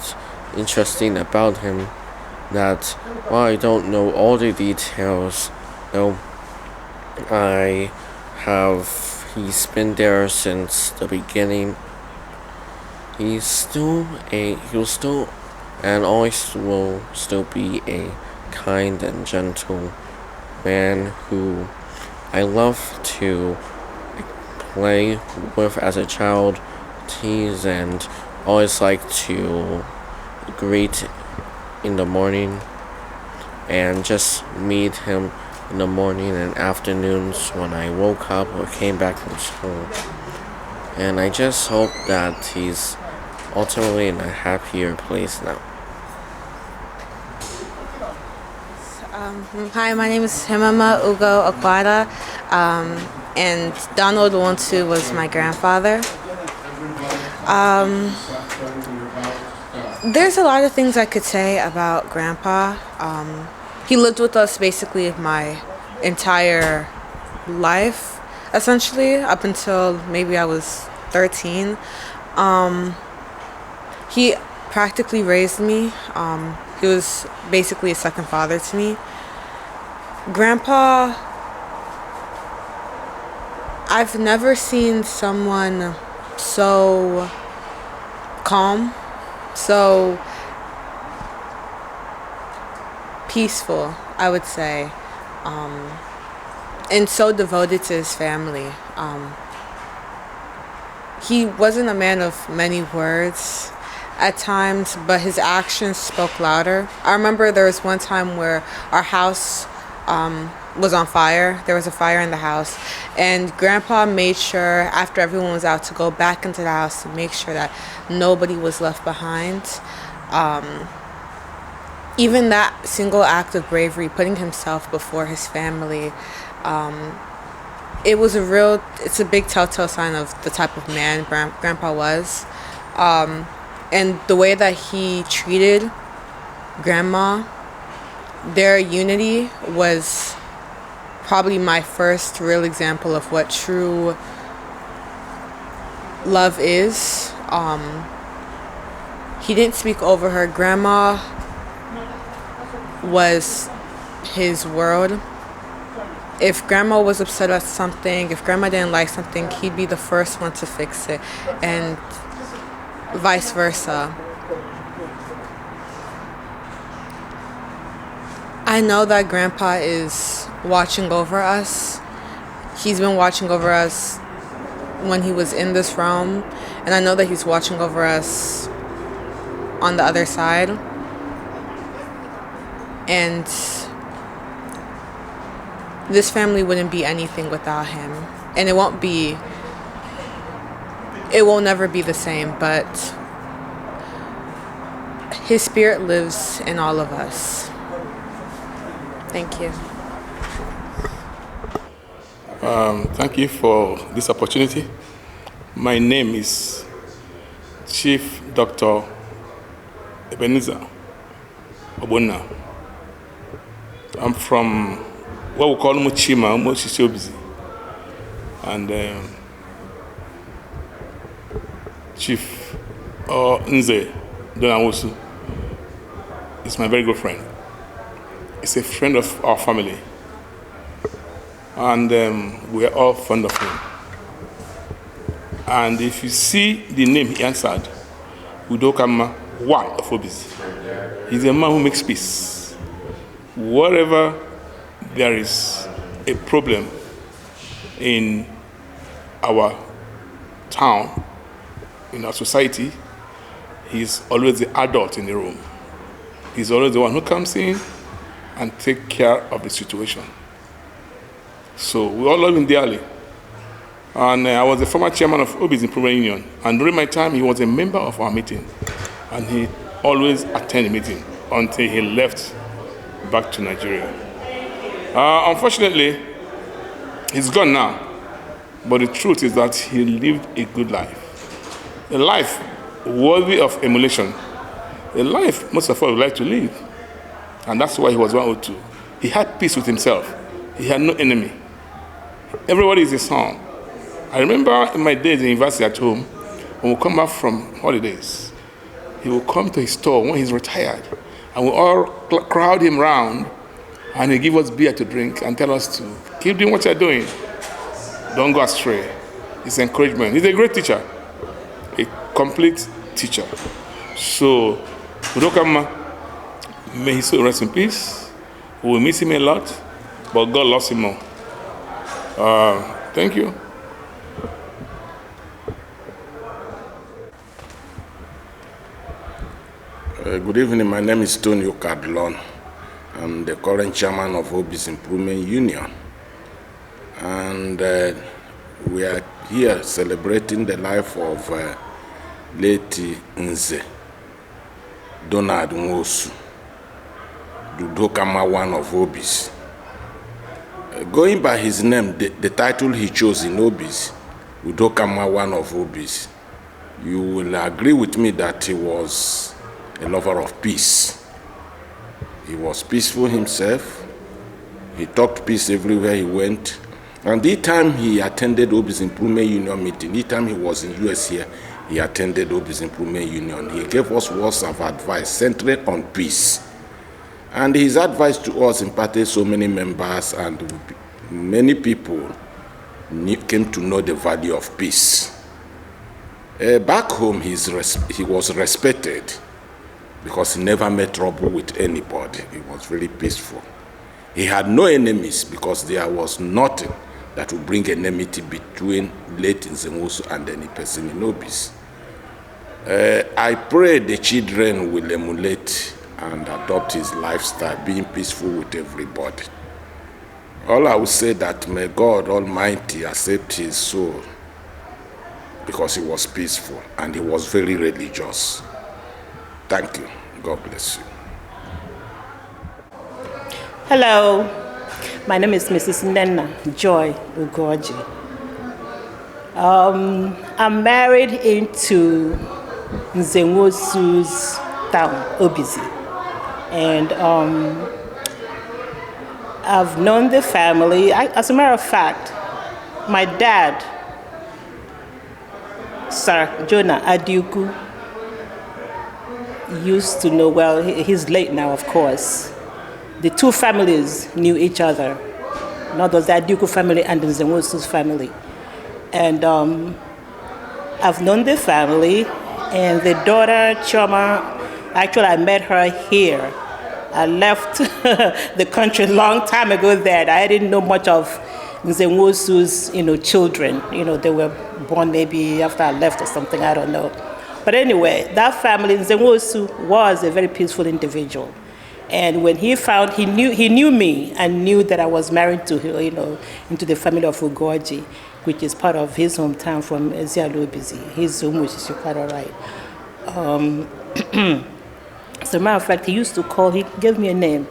interesting about him that, while I don't know all the details, though he's been there since the beginning. He was still and always will still be a kind and gentle man who I love to play with as a child, tease, and always like to greet in the morning and just meet him in the morning and afternoons when I woke up or came back from school. And I just hope that he's ultimately in a happier place now. Hi, my name is Kimma Ogbonna, and Donald Nwosu was my grandfather. There's a lot of things I could say about Grandpa. He lived with us basically my entire life, essentially, up until maybe I was 13. He practically raised me. He was basically a second father to me. Grandpa, I've never seen someone so calm, so peaceful, I would say, and so devoted to his family. He wasn't a man of many words at times, but his actions spoke louder. I remember there was one time where our house was on fire. There was a fire in the house, and Grandpa made sure after everyone was out to go back into the house to make sure that nobody was left behind. Even that single act of bravery, putting himself before his family, it's a big telltale sign of the type of man Grandpa was. And the way that he treated Grandma, their unity was probably my first real example of what true love is. He didn't speak over her. Grandma was his world. If Grandma was upset at something, if Grandma didn't like something, he'd be the first one to fix it, and vice versa. I know that Grandpa is watching over us. He's been watching over us when he was in this realm, and I know that he's watching over us on the other side. And this family wouldn't be anything without him, and it will never be the same, but his spirit lives in all of us. Thank you. Thank you for this opportunity. My name is Chief Dr. Ebenezer Ogbonna. I'm from what we call Muchima, Obizi. And Chief Nnenna Joy Ugorji is my very good friend. He's a friend of our family. And we are all fond of him. And if you see the name he answered, Udokamma, one of Obizi. He's a man who makes peace. Wherever there is a problem in our town, in our society, he's always the adult in the room. He's always the one who comes in and takes care of the situation. So we all love him dearly. And I was the former chairman of Obizi Improvement Union. And during my time, he was a member of our meeting. And he always attended the meeting until he left back to Nigeria. Unfortunately, he's gone now. But the truth is that he lived a good life. A life worthy of emulation. A life most of us would like to live. And that's why he was 102. He had peace with himself. He had no enemy. Everybody is his son. I remember in my days in university at home, when we come back from holidays, he will come to his store when he's retired, and we all crowd him round, and he'll give us beer to drink and tell us to keep doing what you're doing. Don't go astray. It's encouragement. He's a great teacher, a complete teacher. So, Udokamma, may his soul rest in peace. We will miss him a lot, but God loves him more. Thank you. Good evening. My name is Tony Okadlon. I'm the current chairman of Obizi Improvement Union. And we are here celebrating the life of late Nze Ogbonna Nwosu, Udokamma one of Obizi. Going by his name, the title he chose in Obizi, Udokamma one of Obizi, you will agree with me that he was a lover of peace. He was peaceful himself. He talked peace everywhere he went. And the time he attended Obizi Improvement Union meeting, the time he was in US here, he attended Obizi Improvement Union. He gave us words of advice centered on peace. And his advice to us imparted so many members, and many people came to know the value of peace. Back home, he was respected because he never made trouble with anybody. He was very peaceful. He had no enemies because there was nothing that would bring enmity between late Nze Nwosu and any person in Obizi. I pray the children will emulate and adopt his lifestyle, being peaceful with everybody. All I will say that may God Almighty accept his soul, because he was peaceful and he was very religious. Thank you. God bless you. Hello, my name is Mrs. Nnenna Joy Ugorji. I'm married into Nze Nwosu's town, Obizi. And I've known the family. As a matter of fact, my dad, Sir Jonah Adiuku, used to know, well, he's late now, of course. The two families knew each other. Not the Adiuku family and the Nze Nwosu's family. And I've known the family, and the daughter, Chioma, actually I met her here. I left the country a long time ago that I didn't know much of Nze Nwosu's, children. They were born maybe after I left or something, I don't know. But anyway, that family, Nze Nwosu was a very peaceful individual. And when he found, he knew me and knew that I was married to her, into the family of Ugorji, which is part of his hometown from Ezialo Obizi. His home, which is quite all right. As a matter of fact, he gave me a name,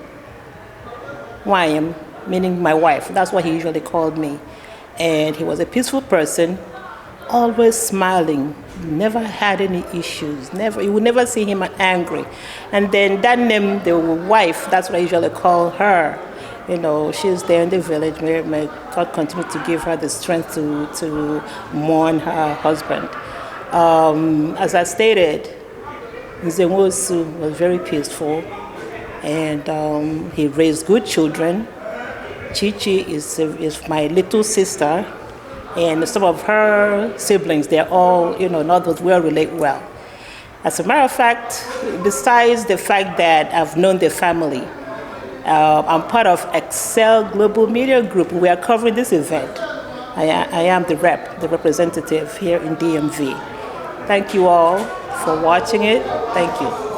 Wayam, meaning my wife. That's what he usually called me. And he was a peaceful person, always smiling, never had any issues, you would never see him angry. And then that name, the wife, that's what I usually call her. She's there in the village. May God continue to give her the strength to mourn her husband. As I stated, Nze Nwosu was very peaceful, and he raised good children. Chichi is my little sister, and some of her siblings, they're all, not those we all relate well. As a matter of fact, besides the fact that I've known the family, I'm part of Excel Global Media Group. We are covering this event. I am the representative here in DMV. Thank you all for watching it. Thank you.